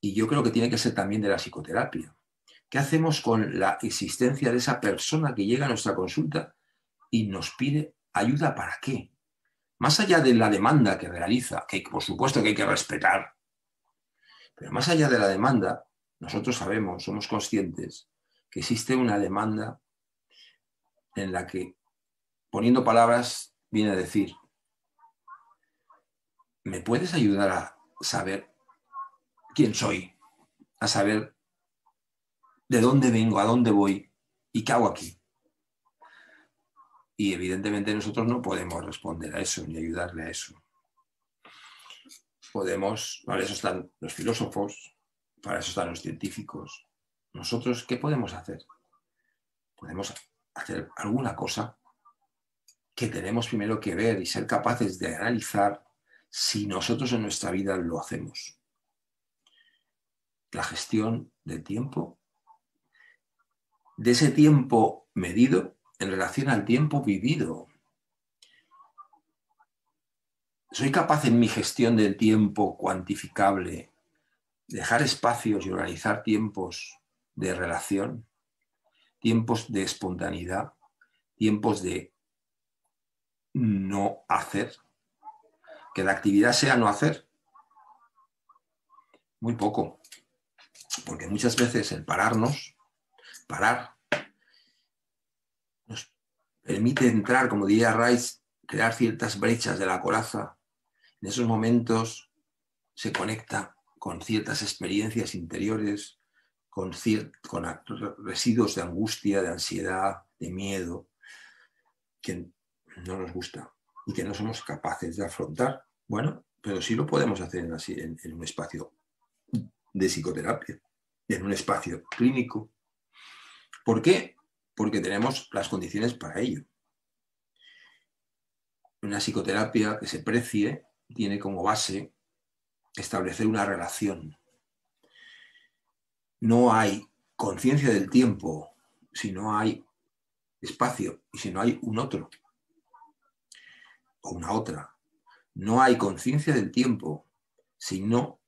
Speaker 3: Y yo creo que tiene que ser también de la psicoterapia. ¿Qué hacemos con la existencia de esa persona que llega a nuestra consulta y nos pide ayuda para qué? Más allá de la demanda que realiza, que por supuesto que hay que respetar, pero más allá de la demanda, nosotros sabemos, somos conscientes que existe una demanda en la que, poniendo palabras, viene a decir, ¿me puedes ayudar a saber quién soy? A saber de dónde vengo, a dónde voy y qué hago aquí. Y evidentemente nosotros no podemos responder a eso ni ayudarle a eso. Para eso están los filósofos, para eso están los científicos. Nosotros, ¿qué podemos hacer? Podemos hacer alguna cosa que tenemos primero que ver y ser capaces de analizar si nosotros en nuestra vida lo hacemos. La gestión del tiempo, de ese tiempo medido en relación al tiempo vivido. ¿Soy capaz en mi gestión del tiempo cuantificable dejar espacios y organizar tiempos de relación, tiempos de espontaneidad, tiempos de no hacer? Que la actividad sea no hacer. Muy poco. Porque muchas veces el parar, nos permite entrar, como diría Rice, crear ciertas brechas de la coraza. En esos momentos se conecta con ciertas experiencias interiores, con residuos de angustia, de ansiedad, de miedo, que no nos gusta y que no somos capaces de afrontar. Bueno, pero sí lo podemos hacer en un espacio de psicoterapia, en un espacio clínico. ¿Por qué? Porque tenemos las condiciones para ello. Una psicoterapia que se precie tiene como base establecer una relación. No hay conciencia del tiempo si no hay espacio y si no hay un otro o una otra. No hay conciencia del tiempo si no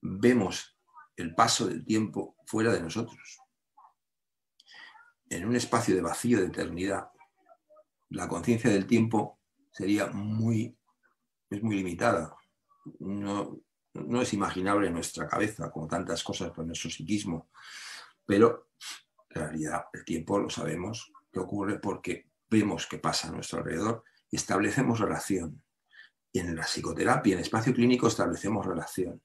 Speaker 3: vemos el paso del tiempo fuera de nosotros. En un espacio de vacío de eternidad, la conciencia del tiempo sería muy limitada. No es imaginable en nuestra cabeza, como tantas cosas por nuestro psiquismo, pero en realidad el tiempo lo sabemos que ocurre porque vemos qué pasa a nuestro alrededor y establecemos relación. Y en la psicoterapia, en el espacio clínico, establecemos relación.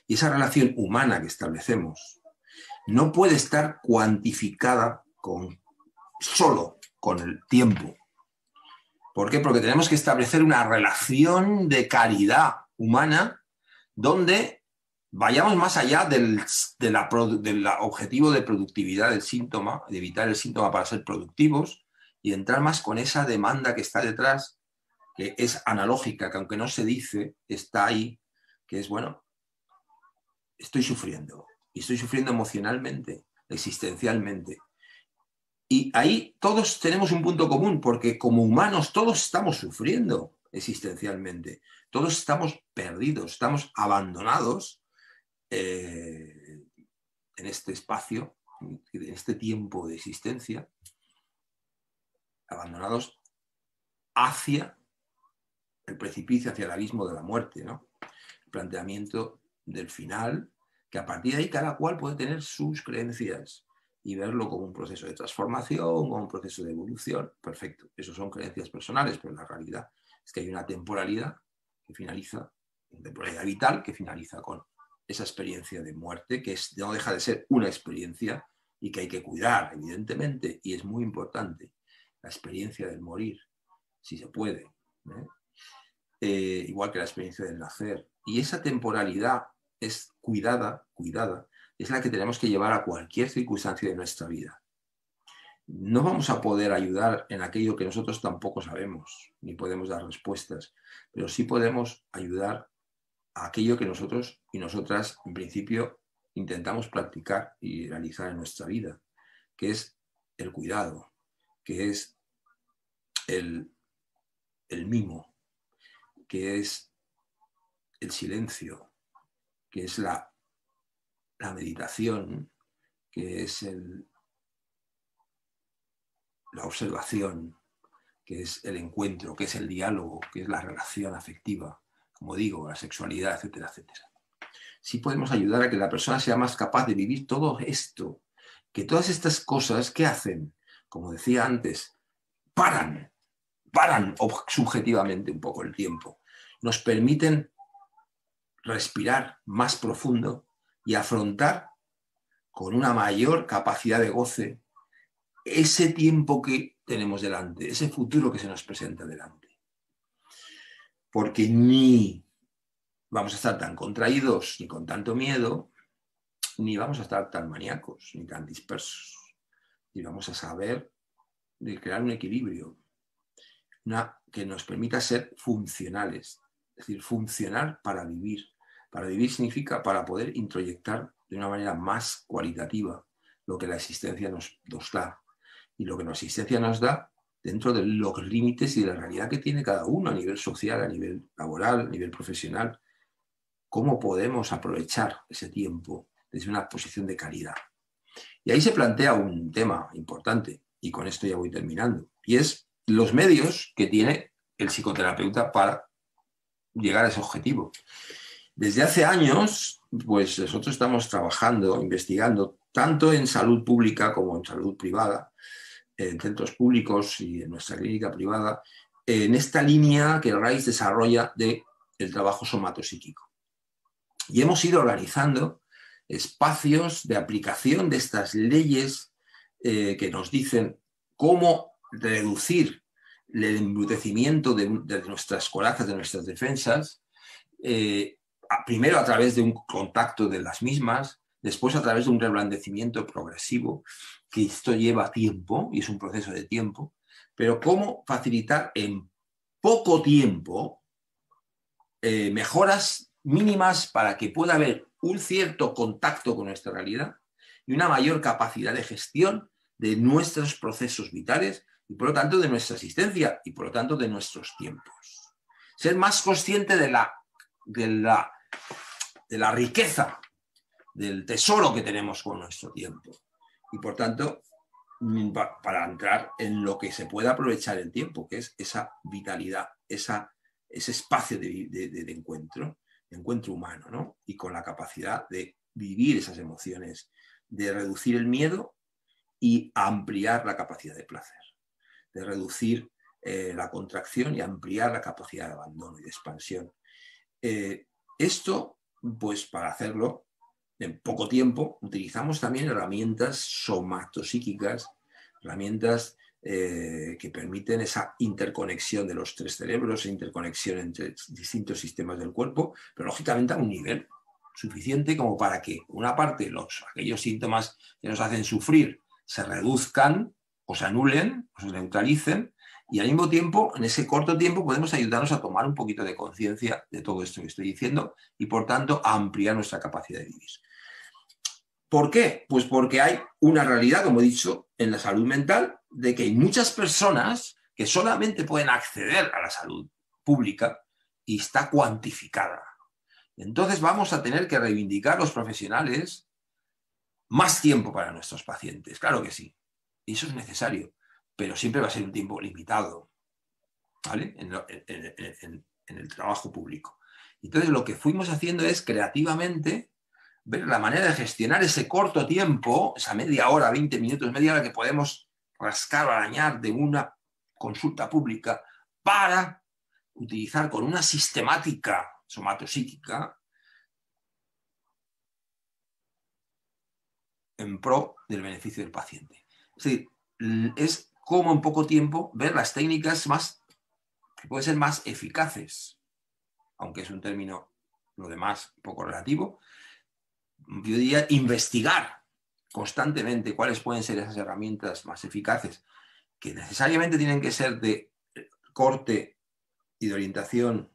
Speaker 3: Y esa relación humana que establecemos no puede estar cuantificada solo con el tiempo. ¿Por qué? Porque tenemos que establecer una relación de caridad humana donde vayamos más allá del objetivo de productividad del síntoma, de evitar el síntoma para ser productivos y entrar más con esa demanda que está detrás, que es analógica, que aunque no se dice, está ahí, que es, bueno, estoy sufriendo, y estoy sufriendo emocionalmente, existencialmente. Y ahí todos tenemos un punto común, porque como humanos todos estamos sufriendo existencialmente, todos estamos perdidos, estamos abandonados en este espacio, en este tiempo de existencia, abandonados hacia el precipicio, hacia el abismo de la muerte, ¿no? El planteamiento del final, que a partir de ahí cada cual puede tener sus creencias y verlo como un proceso de transformación, como un proceso de evolución. Perfecto, eso son creencias personales, pero la realidad es que hay una temporalidad que finaliza, una temporalidad vital que finaliza con esa experiencia de muerte, que no deja de ser una experiencia y que hay que cuidar, evidentemente, y es muy importante la experiencia del morir, si se puede, igual que la experiencia del nacer. Y esa temporalidad es cuidada, es la que tenemos que llevar a cualquier circunstancia de nuestra vida. No vamos a poder ayudar en aquello que nosotros tampoco sabemos, ni podemos dar respuestas, pero sí podemos ayudar a aquello que nosotros y nosotras, en principio, intentamos practicar y realizar en nuestra vida, que es el cuidado, que es el mimo, que es el silencio, que es la meditación, que es la observación, que es el encuentro, que es el diálogo, que es la relación afectiva, como digo, la sexualidad, etcétera, etcétera. Sí podemos ayudar a que la persona sea más capaz de vivir todo esto, que todas estas cosas que hacen, como decía antes, paran subjetivamente un poco el tiempo, nos permiten respirar más profundo y afrontar con una mayor capacidad de goce ese tiempo que tenemos delante, ese futuro que se nos presenta delante. Porque ni vamos a estar tan contraídos ni con tanto miedo, ni vamos a estar tan maníacos ni tan dispersos. Y vamos a saber de crear un equilibrio que nos permita ser funcionales, es decir, funcionar para vivir. Para vivir significa para poder introyectar de una manera más cualitativa lo que la existencia nos da. Y lo que la existencia nos da dentro de los límites y de la realidad que tiene cada uno a nivel social, a nivel laboral, a nivel profesional. ¿Cómo podemos aprovechar ese tiempo desde una posición de calidad? Y ahí se plantea un tema importante, y con esto ya voy terminando, y es los medios que tiene el psicoterapeuta para llegar a ese objetivo. Desde hace años, pues nosotros estamos trabajando, investigando, tanto en salud pública como en salud privada, en centros públicos y en nuestra clínica privada, en esta línea que el RAIS desarrolla del trabajo somatopsíquico. Y hemos ido organizando espacios de aplicación de estas leyes que nos dicen cómo reducir el embrutecimiento de nuestras corazas, de nuestras defensas, primero a través de un contacto de las mismas, después a través de un reblandecimiento progresivo, que esto lleva tiempo y es un proceso de tiempo, pero cómo facilitar en poco tiempo mejoras mínimas para que pueda haber un cierto contacto con nuestra realidad y una mayor capacidad de gestión de nuestros procesos vitales y por lo tanto de nuestra existencia y por lo tanto de nuestros tiempos. Ser más consciente de la riqueza, del tesoro que tenemos con nuestro tiempo y por tanto para entrar en lo que se puede aprovechar el tiempo, que es esa vitalidad, ese espacio de encuentro humano, ¿no? Y con la capacidad de vivir esas emociones, de reducir el miedo y ampliar la capacidad de placer, de reducir la contracción y ampliar la capacidad de abandono y de expansión. Esto, pues para hacerlo en poco tiempo, utilizamos también herramientas somatopsíquicas, herramientas que permiten esa interconexión de los tres cerebros, interconexión entre distintos sistemas del cuerpo, pero lógicamente a un nivel suficiente como para que una parte, aquellos síntomas que nos hacen sufrir, se reduzcan o se anulen o se neutralicen, y al mismo tiempo, en ese corto tiempo, podemos ayudarnos a tomar un poquito de conciencia de todo esto que estoy diciendo y, por tanto, a ampliar nuestra capacidad de vivir. ¿Por qué? Pues porque hay una realidad, como he dicho, en la salud mental, de que hay muchas personas que solamente pueden acceder a la salud pública y está cuantificada. Entonces vamos a tener que reivindicar los profesionales más tiempo para nuestros pacientes. Claro que sí, y eso es necesario, pero siempre va a ser un tiempo limitado, ¿vale? En el trabajo público. Entonces lo que fuimos haciendo es creativamente ver la manera de gestionar ese corto tiempo, esa media hora, 20 minutos, media hora que podemos rascar o arañar de una consulta pública para utilizar con una sistemática somatopsíquica en pro del beneficio del paciente. Es decir, es como en poco tiempo ver las técnicas que pueden ser más eficaces, aunque es un término, lo demás, poco relativo. Yo diría investigar constantemente cuáles pueden ser esas herramientas más eficaces, que necesariamente tienen que ser de corte y de orientación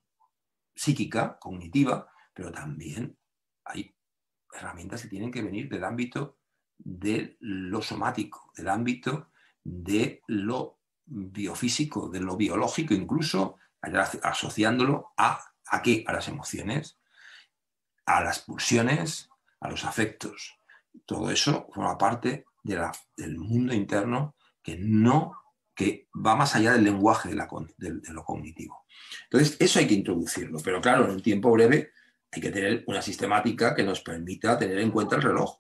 Speaker 3: psíquica, cognitiva, pero también hay herramientas que tienen que venir del ámbito de lo somático, del ámbito de lo biofísico, de lo biológico, incluso asociándolo ¿a qué? A las emociones, a las pulsiones, a los afectos. Todo eso forma parte del mundo interno que va más allá del lenguaje de lo cognitivo. Entonces, eso hay que introducirlo, pero claro, en un tiempo breve hay que tener una sistemática que nos permita tener en cuenta el reloj.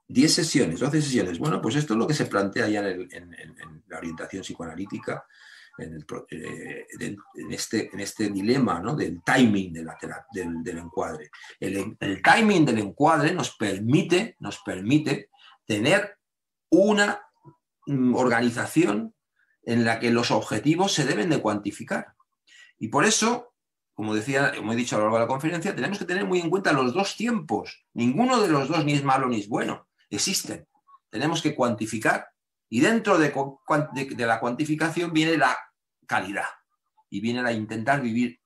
Speaker 3: 10 sesiones, 12 sesiones. Bueno, pues esto es lo que se plantea ya en la orientación psicoanalítica, en este dilema, ¿no?, del timing del encuadre. El timing del encuadre nos permite tener una organización en la que los objetivos se deben de cuantificar. Y por eso, como he dicho a lo largo de la conferencia, tenemos que tener muy en cuenta los dos tiempos. Ninguno de los dos ni es malo ni es bueno. Existen. Tenemos que cuantificar y dentro de la cuantificación viene la calidad y viene la intentar vivir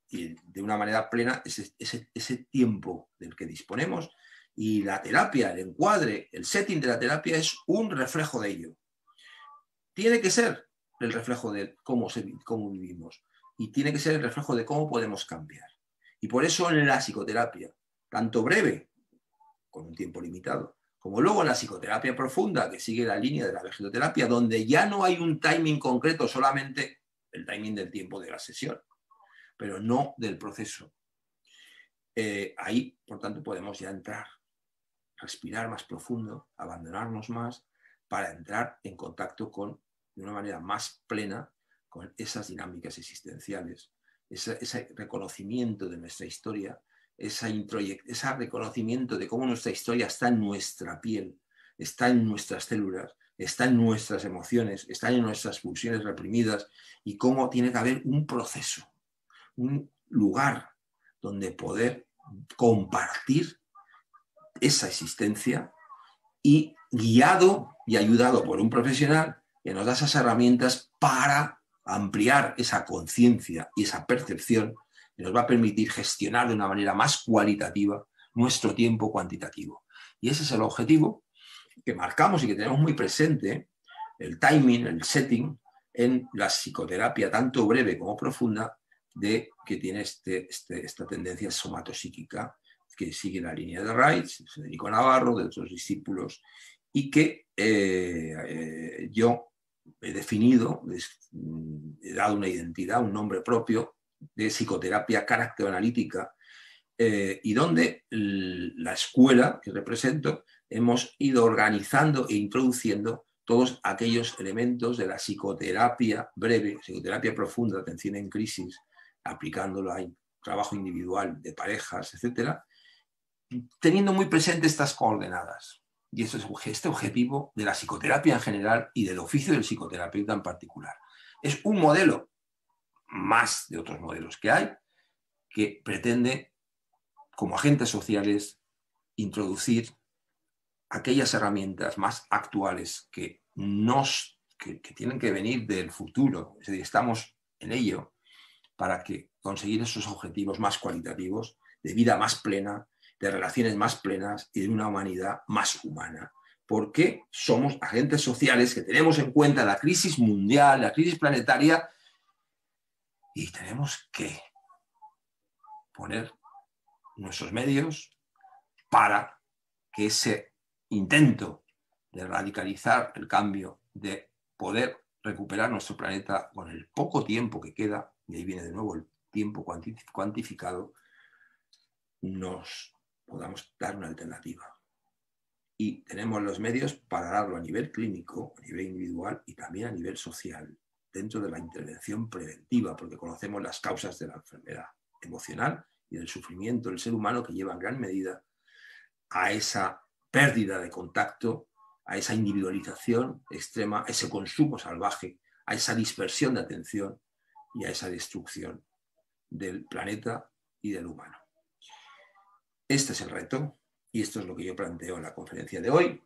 Speaker 3: de una manera plena ese tiempo del que disponemos, y la terapia, el encuadre, el setting de la terapia es un reflejo de ello. Tiene que ser el reflejo de cómo vivimos y tiene que ser el reflejo de cómo podemos cambiar. Y por eso en la psicoterapia, tanto breve, con un tiempo limitado, como luego en la psicoterapia profunda, que sigue la línea de la vegedoterapia, donde ya no hay un timing concreto, solamente el timing del tiempo de la sesión, pero no del proceso. Ahí, por tanto, podemos ya entrar, respirar más profundo, abandonarnos más, para entrar en contacto de una manera más plena con esas dinámicas existenciales, ese reconocimiento de nuestra historia, ese reconocimiento de cómo nuestra historia está en nuestra piel, está en nuestras células, está en nuestras emociones, está en nuestras pulsiones reprimidas y cómo tiene que haber un proceso, un lugar donde poder compartir esa existencia y guiado y ayudado por un profesional que nos da esas herramientas para ampliar esa conciencia y esa percepción que nos va a permitir gestionar de una manera más cualitativa nuestro tiempo cuantitativo. Y ese es el objetivo que marcamos y que tenemos muy presente, el timing, el setting, en la psicoterapia tanto breve como profunda que tiene esta tendencia somatopsíquica que sigue la línea de Wright, Federico Navarro, de otros discípulos, y que yo he definido, he dado una identidad, un nombre propio de psicoterapia caracteroanalítica, y donde la escuela que represento hemos ido organizando e introduciendo todos aquellos elementos de la psicoterapia breve, psicoterapia profunda, atención en crisis, aplicándolo a trabajo individual de parejas, etcétera, teniendo muy presente estas coordenadas. Y eso es este objetivo de la psicoterapia en general y del oficio del psicoterapeuta en particular. Es un modelo más de otros modelos que hay que pretende, como agentes sociales, introducir aquellas herramientas más actuales que tienen que venir del futuro. Es decir, estamos en ello para conseguir esos objetivos más cualitativos, de vida más plena, de relaciones más plenas y de una humanidad más humana. Porque somos agentes sociales que tenemos en cuenta la crisis mundial, la crisis planetaria, y tenemos que poner nuestros medios para que ese intento de radicalizar el cambio, de poder recuperar nuestro planeta con el poco tiempo que queda, y ahí viene de nuevo el tiempo cuantificado, nos podamos dar una alternativa. Y tenemos los medios para darlo a nivel clínico, a nivel individual y también a nivel social, dentro de la intervención preventiva, porque conocemos las causas de la enfermedad emocional y del sufrimiento del ser humano que lleva en gran medida a esa pérdida de contacto, a esa individualización extrema, a ese consumo salvaje, a esa dispersión de atención y a esa destrucción del planeta y del humano. Este es el reto y esto es lo que yo planteo en la conferencia de hoy.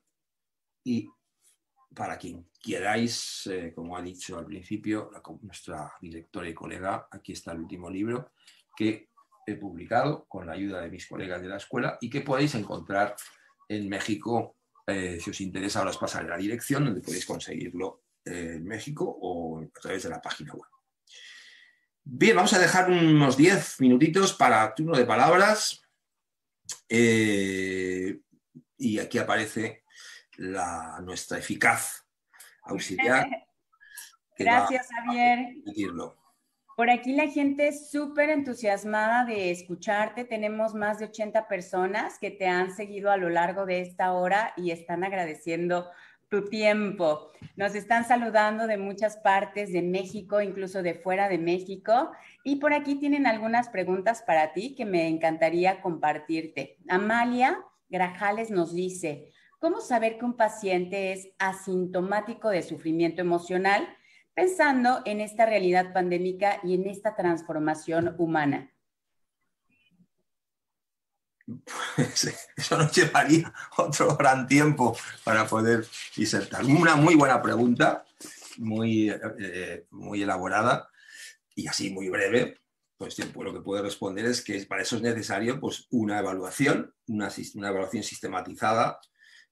Speaker 3: Y para quien queráis, como ha dicho al principio nuestra directora y colega, aquí está el último libro que he publicado con la ayuda de mis colegas de la escuela y que podéis encontrar en México. Si os interesa, ahora os pasaré la dirección donde podéis conseguirlo en México o a través de la página web. Bien, vamos a dejar unos 10 minutitos para turno de palabras. Y aquí aparece nuestra eficaz auxiliar.
Speaker 1: Gracias, Javier. Por aquí la gente es súper entusiasmada de escucharte. Tenemos más de 80 personas que te han seguido a lo largo de esta hora y están agradeciendo tu tiempo. Nos están saludando de muchas partes de México, incluso de fuera de México. Y por aquí tienen algunas preguntas para ti que me encantaría compartirte. Amalia Grajales nos dice, ¿cómo saber que un paciente es asintomático de sufrimiento emocional? Pensando en esta realidad pandémica y en esta transformación humana.
Speaker 3: Pues eso nos llevaría otro gran tiempo para poder disertar. Una muy buena pregunta, muy elaborada y así muy breve. Pues lo que puedo responder es que para eso es necesario pues, una evaluación sistematizada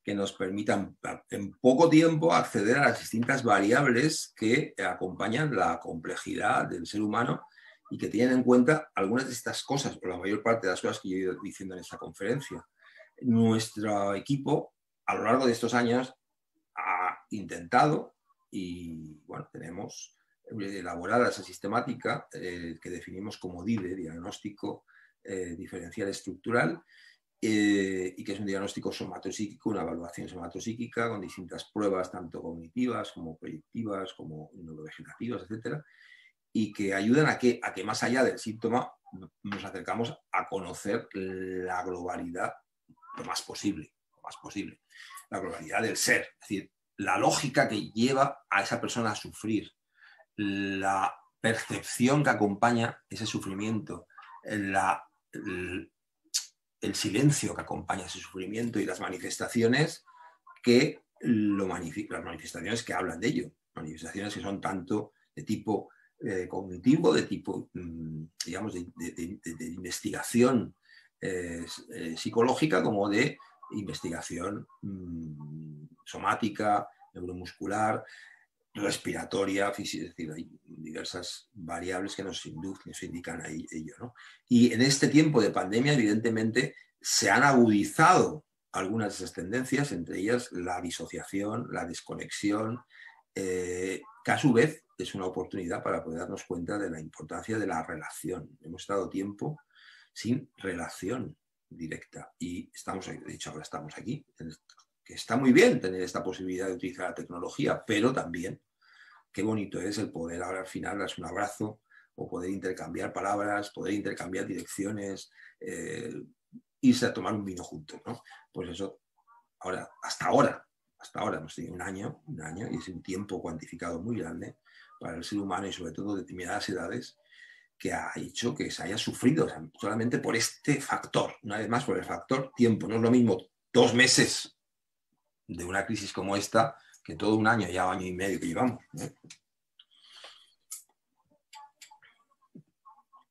Speaker 3: que nos permitan en poco tiempo acceder a las distintas variables que acompañan la complejidad del ser humano y que tienen en cuenta algunas de estas cosas, o la mayor parte de las cosas que yo he ido diciendo en esta conferencia. Nuestro equipo, a lo largo de estos años, ha intentado, y bueno, tenemos elaborada esa sistemática que definimos como DIDE, diagnóstico diferencial estructural, y que es un diagnóstico somatopsíquico, una evaluación somatopsíquica con distintas pruebas, tanto cognitivas como proyectivas, como neurovegetativas, etcétera, y que ayudan a que más allá del síntoma nos acercamos a conocer la globalidad lo más posible, la globalidad del ser, es decir, la lógica que lleva a esa persona a sufrir, la percepción que acompaña ese sufrimiento, el silencio que acompaña ese sufrimiento y las manifestaciones que las manifestaciones que hablan de ello, manifestaciones que son tanto de tipo cognitivo, de tipo, digamos, de investigación psicológica, como de investigación somática, neuromuscular, respiratoria, es decir, hay diversas variables que nos indican ahí ello, ¿no? Y en este tiempo de pandemia, evidentemente, se han agudizado algunas de esas tendencias, entre ellas la disociación, la desconexión, que a su vez es una oportunidad para poder darnos cuenta de la importancia de la relación. Hemos estado tiempo sin relación directa y estamos, de hecho, ahora estamos aquí, que está muy bien tener esta posibilidad de utilizar la tecnología, pero también qué bonito es el poder ahora al final darse un abrazo o poder intercambiar palabras, poder intercambiar direcciones, irse a tomar un vino juntos, ¿no? Pues eso, hasta ahora hemos tenido un año y es un tiempo cuantificado muy grande para el ser humano y sobre todo de determinadas edades que ha hecho que se haya sufrido, o sea, solamente por este factor, una vez más por el factor tiempo. No es lo mismo 2 meses de una crisis como esta que todo un año, ya año y medio que llevamos, ¿eh?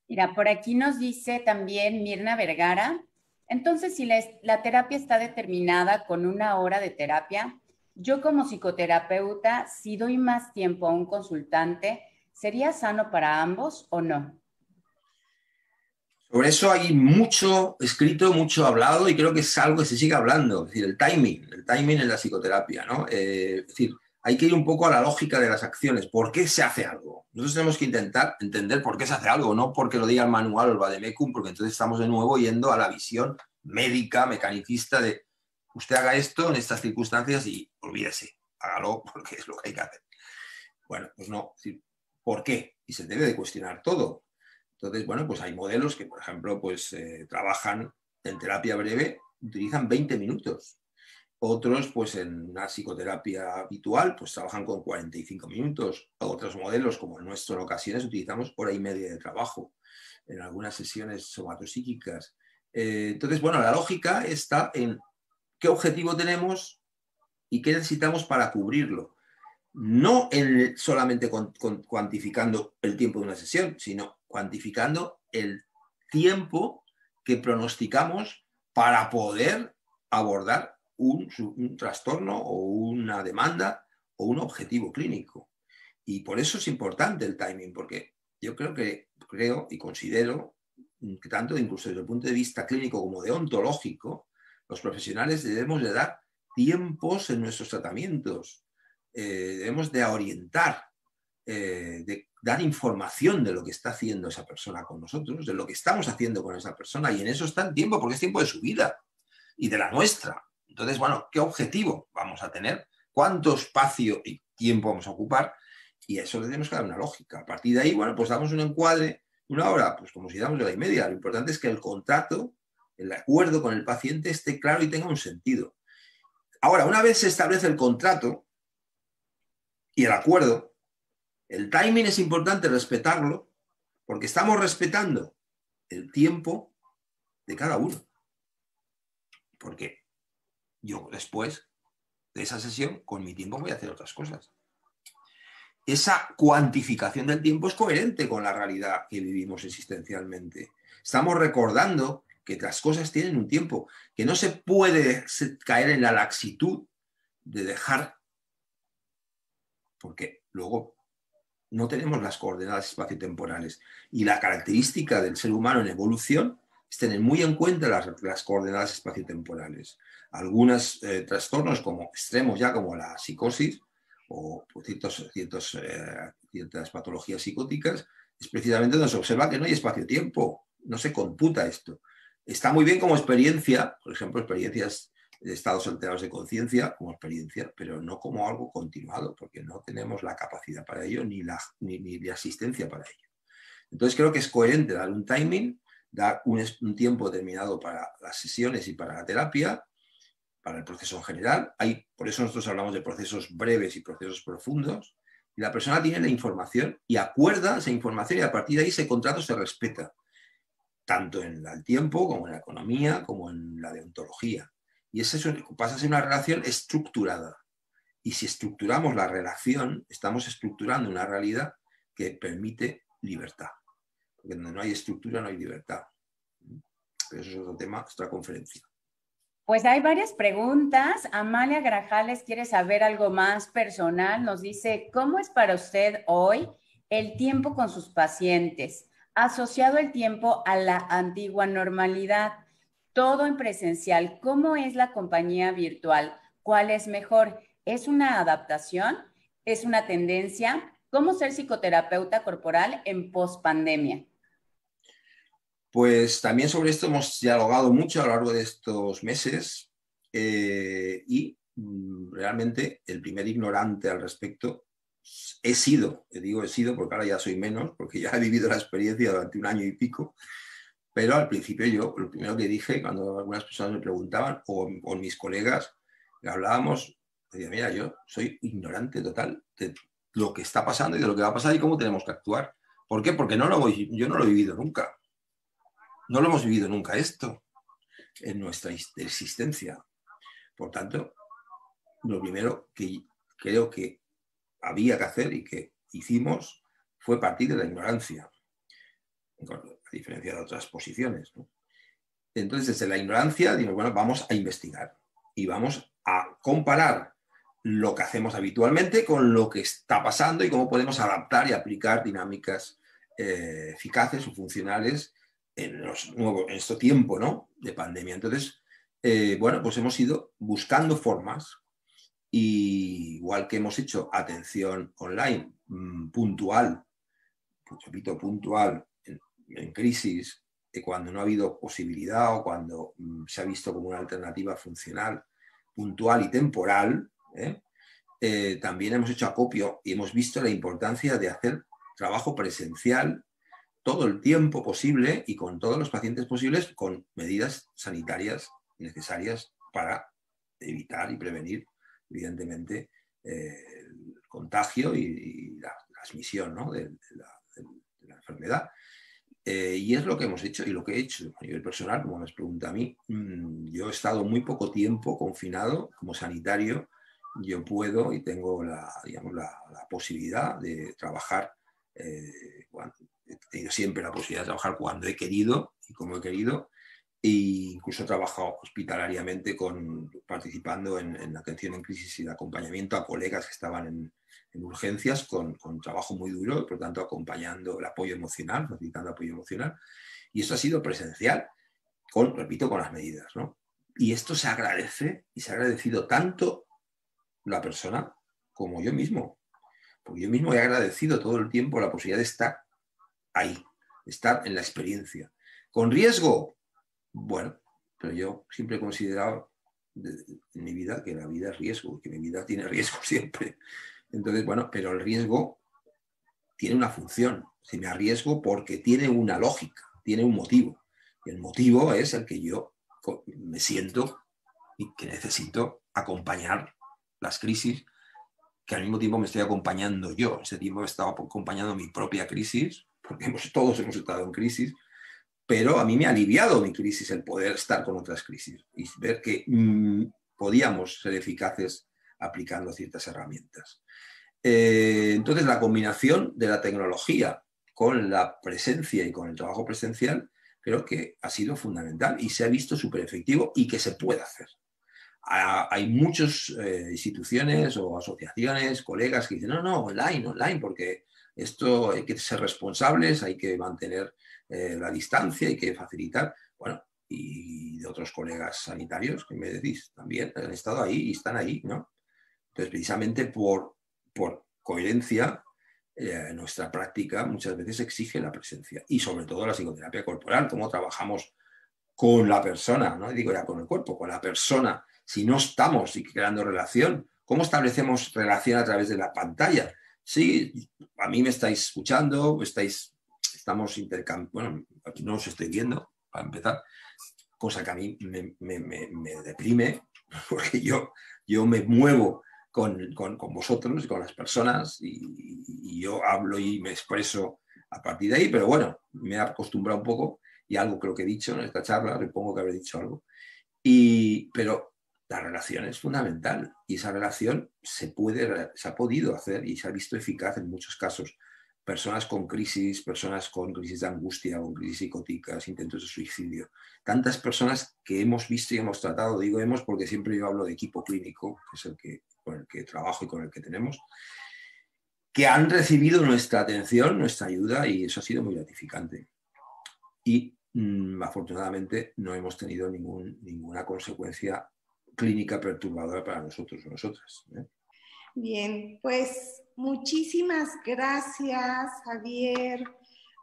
Speaker 1: Mira, por aquí nos dice también Mirna Vergara, entonces si la terapia está determinada con 1 hora de terapia, yo como psicoterapeuta, si doy más tiempo a un consultante, ¿sería sano para ambos o no?
Speaker 3: Sobre eso hay mucho escrito, mucho hablado y creo que es algo que se sigue hablando, es decir, el timing en la psicoterapia, ¿no? Es decir, hay que ir un poco a la lógica de las acciones. ¿Por qué se hace algo? Nosotros tenemos que intentar entender por qué se hace algo, no porque lo diga el manual o el vademecum, porque entonces estamos de nuevo yendo a la visión médica, mecanicista de usted haga esto en estas circunstancias y olvídese, hágalo porque es lo que hay que hacer. Bueno, pues no, es decir, ¿por qué? Y se debe de cuestionar todo. Entonces, bueno, pues hay modelos que, por ejemplo, pues trabajan en terapia breve, utilizan 20 minutos. Otros, pues en una psicoterapia habitual, pues trabajan con 45 minutos. Otros modelos, como el nuestro, en ocasiones utilizamos 1 hora y media de trabajo en algunas sesiones somatopsíquicas. Entonces, bueno, la lógica está en qué objetivo tenemos y qué necesitamos para cubrirlo. No solamente cuantificando el tiempo de una sesión, sino cuantificando el tiempo que pronosticamos para poder abordar un trastorno o una demanda o un objetivo clínico. Y por eso es importante el timing, porque yo creo y considero que tanto incluso desde el punto de vista clínico como deontológico, los profesionales debemos de dar tiempos en nuestros tratamientos. Debemos de orientar, de dar información de lo que está haciendo esa persona con nosotros, de lo que estamos haciendo con esa persona, y en eso está el tiempo, porque es tiempo de su vida y de la nuestra. Entonces, bueno, ¿qué objetivo vamos a tener? ¿Cuánto espacio y tiempo vamos a ocupar? Y a eso le tenemos que dar una lógica. A partir de ahí, bueno, pues damos un encuadre, 1 hora, pues como si damos 1 hora y media. Lo importante es que el contrato, el acuerdo con el paciente esté claro y tenga un sentido. Ahora, una vez se establece el contrato y el acuerdo, el timing es importante respetarlo, porque estamos respetando el tiempo de cada uno. Porque yo después de esa sesión, con mi tiempo voy a hacer otras cosas. Esa cuantificación del tiempo es coherente con la realidad que vivimos existencialmente. Estamos recordando que las cosas tienen un tiempo, que no se puede caer en la laxitud de dejar, porque luego no tenemos las coordenadas espaciotemporales. Y la característica del ser humano en evolución es tener muy en cuenta las coordenadas espaciotemporales. Algunos trastornos como extremos ya, como la psicosis o pues, ciertas patologías psicóticas, es precisamente donde se observa que no hay espacio-tiempo, no se computa esto. Está muy bien como experiencia, por ejemplo, experiencias de estados alterados de conciencia como experiencia, pero no como algo continuado, porque no tenemos la capacidad para ello ni la asistencia para ello. Entonces creo que es coherente dar un timing, dar un tiempo determinado para las sesiones y para la terapia, para el proceso en general. Por eso nosotros hablamos de procesos breves y procesos profundos, y la persona tiene la información y acuerda esa información y a partir de ahí ese contrato se respeta, tanto en el tiempo como en la economía, como en la deontología. Y eso pasa a ser una relación estructurada. Y si estructuramos la relación, estamos estructurando una realidad que permite libertad. Porque donde no hay estructura no hay libertad. Pero eso es otro tema, otra conferencia.
Speaker 1: Pues hay varias preguntas. Amalia Grajales quiere saber algo más personal. Nos dice, ¿cómo es para usted hoy el tiempo con sus pacientes? Asociado el tiempo a la antigua normalidad, todo en presencial. ¿Cómo es la compañía virtual? ¿Cuál es mejor? ¿Es una adaptación? ¿Es una tendencia? ¿Cómo ser psicoterapeuta corporal en pospandemia?
Speaker 3: Pues también sobre esto hemos dialogado mucho a lo largo de estos meses y realmente el primer ignorante al respecto he sido porque ahora ya soy menos, porque ya he vivido la experiencia durante 1 año y pico, pero al principio yo lo primero que dije cuando algunas personas me preguntaban o mis colegas que hablábamos, decía, mira, yo soy ignorante total de lo que está pasando y de lo que va a pasar y cómo tenemos que actuar. ¿Por qué? Porque yo no lo he vivido nunca. No lo hemos vivido nunca esto en nuestra existencia. Por tanto, lo primero que creo que había que hacer y que hicimos fue partir de la ignorancia, a diferencia de otras posiciones, ¿no? Entonces, desde la ignorancia, digo, bueno, vamos a investigar y vamos a comparar lo que hacemos habitualmente con lo que está pasando y cómo podemos adaptar y aplicar dinámicas eficaces o funcionales en este tiempo, ¿no?, de pandemia. Entonces, bueno, pues hemos ido buscando formas y igual que hemos hecho atención online puntual, pues repito, puntual en crisis, cuando no ha habido posibilidad o cuando se ha visto como una alternativa funcional, puntual y temporal, también hemos hecho acopio y hemos visto la importancia de hacer trabajo presencial todo el tiempo posible y con todos los pacientes posibles, con medidas sanitarias necesarias para evitar y prevenir, evidentemente, el contagio y la transmisión, ¿no?, de la enfermedad. Y es lo que hemos hecho y lo que he hecho a nivel personal, como me pregunta a mí. Yo he estado muy poco tiempo confinado como sanitario. Yo puedo y tengo la posibilidad de trabajar he tenido siempre la posibilidad de trabajar cuando he querido y como he querido, e incluso he trabajado hospitalariamente participando en atención en crisis y de acompañamiento a colegas que estaban en urgencias con trabajo muy duro y por tanto acompañando el apoyo emocional, facilitando apoyo emocional, y eso ha sido presencial, repito, con las medidas, ¿no? Y esto se agradece y se ha agradecido tanto la persona como yo mismo, porque yo mismo he agradecido todo el tiempo la posibilidad de estar ahí, estar en la experiencia. ¿Con riesgo? Bueno, pero yo siempre he considerado en mi vida que la vida es riesgo, que mi vida tiene riesgo siempre. Entonces, bueno, pero el riesgo tiene una función. Si me arriesgo porque tiene una lógica, tiene un motivo. Y el motivo es el que yo me siento y que necesito acompañar las crisis, que al mismo tiempo me estoy acompañando yo. Ese tiempo he estado acompañando mi propia crisis, porque todos hemos estado en crisis, pero a mí me ha aliviado mi crisis el poder estar con otras crisis y ver que podíamos ser eficaces aplicando ciertas herramientas. Entonces, la combinación de la tecnología con la presencia y con el trabajo presencial, creo que ha sido fundamental y se ha visto súper efectivo y que se puede hacer. Hay muchas instituciones o asociaciones, colegas que dicen, no, online, porque esto hay que ser responsables, hay que mantener la distancia, hay que facilitar. Bueno, y de otros colegas sanitarios que me decís también han estado ahí y están ahí, ¿no? Entonces, precisamente por coherencia, nuestra práctica muchas veces exige la presencia y sobre todo la psicoterapia corporal, cómo trabajamos con la persona, no digo ya con el cuerpo, con la persona. Si no estamos creando relación, ¿cómo establecemos relación a través de la pantalla? Sí, a mí me estáis escuchando, estamos intercambiando, bueno, no os estoy viendo, para empezar, cosa que a mí me deprime, porque yo me muevo con vosotros, con las personas, y yo hablo y me expreso a partir de ahí, pero bueno, me he acostumbrado un poco y algo creo que he dicho en esta charla, supongo que habré dicho algo, pero la relación es fundamental y esa relación se ha podido hacer y se ha visto eficaz en muchos casos. Personas con crisis de angustia, con crisis psicóticas, intentos de suicidio. Tantas personas que hemos visto y hemos tratado, digo hemos porque siempre yo hablo de equipo clínico, que es con el que trabajo y con el que tenemos, que han recibido nuestra atención, nuestra ayuda y eso ha sido muy gratificante. Y afortunadamente no hemos tenido ninguna consecuencia clínica perturbadora para nosotros o nosotras.
Speaker 2: Bien, pues muchísimas gracias, Javier,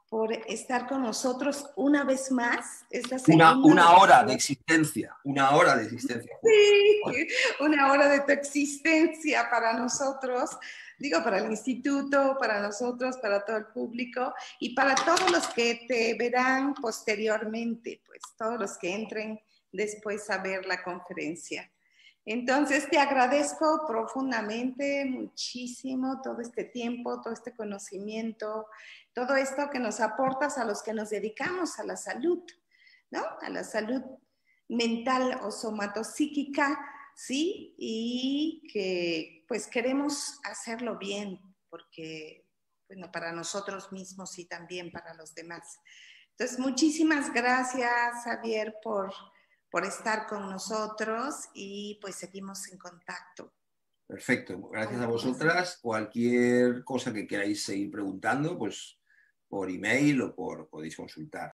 Speaker 2: por estar con nosotros una vez más.
Speaker 3: Una hora de existencia, una hora de existencia.
Speaker 2: Sí, una hora de tu existencia para nosotros, digo, para el instituto, para nosotros, para todo el público y para todos los que te verán posteriormente, pues todos los que entren después a ver la conferencia. Entonces, te agradezco profundamente, muchísimo, todo este tiempo, todo este conocimiento, todo esto que nos aportas a los que nos dedicamos a la salud, ¿no? A la salud mental o somatopsíquica, ¿sí? Y que pues queremos hacerlo bien, porque, bueno, para nosotros mismos y también para los demás. Entonces, muchísimas gracias, Javier, por estar con nosotros y pues seguimos en contacto.
Speaker 3: Perfecto, gracias a vosotras. Cualquier cosa que queráis seguir preguntando, pues por email o podéis consultar.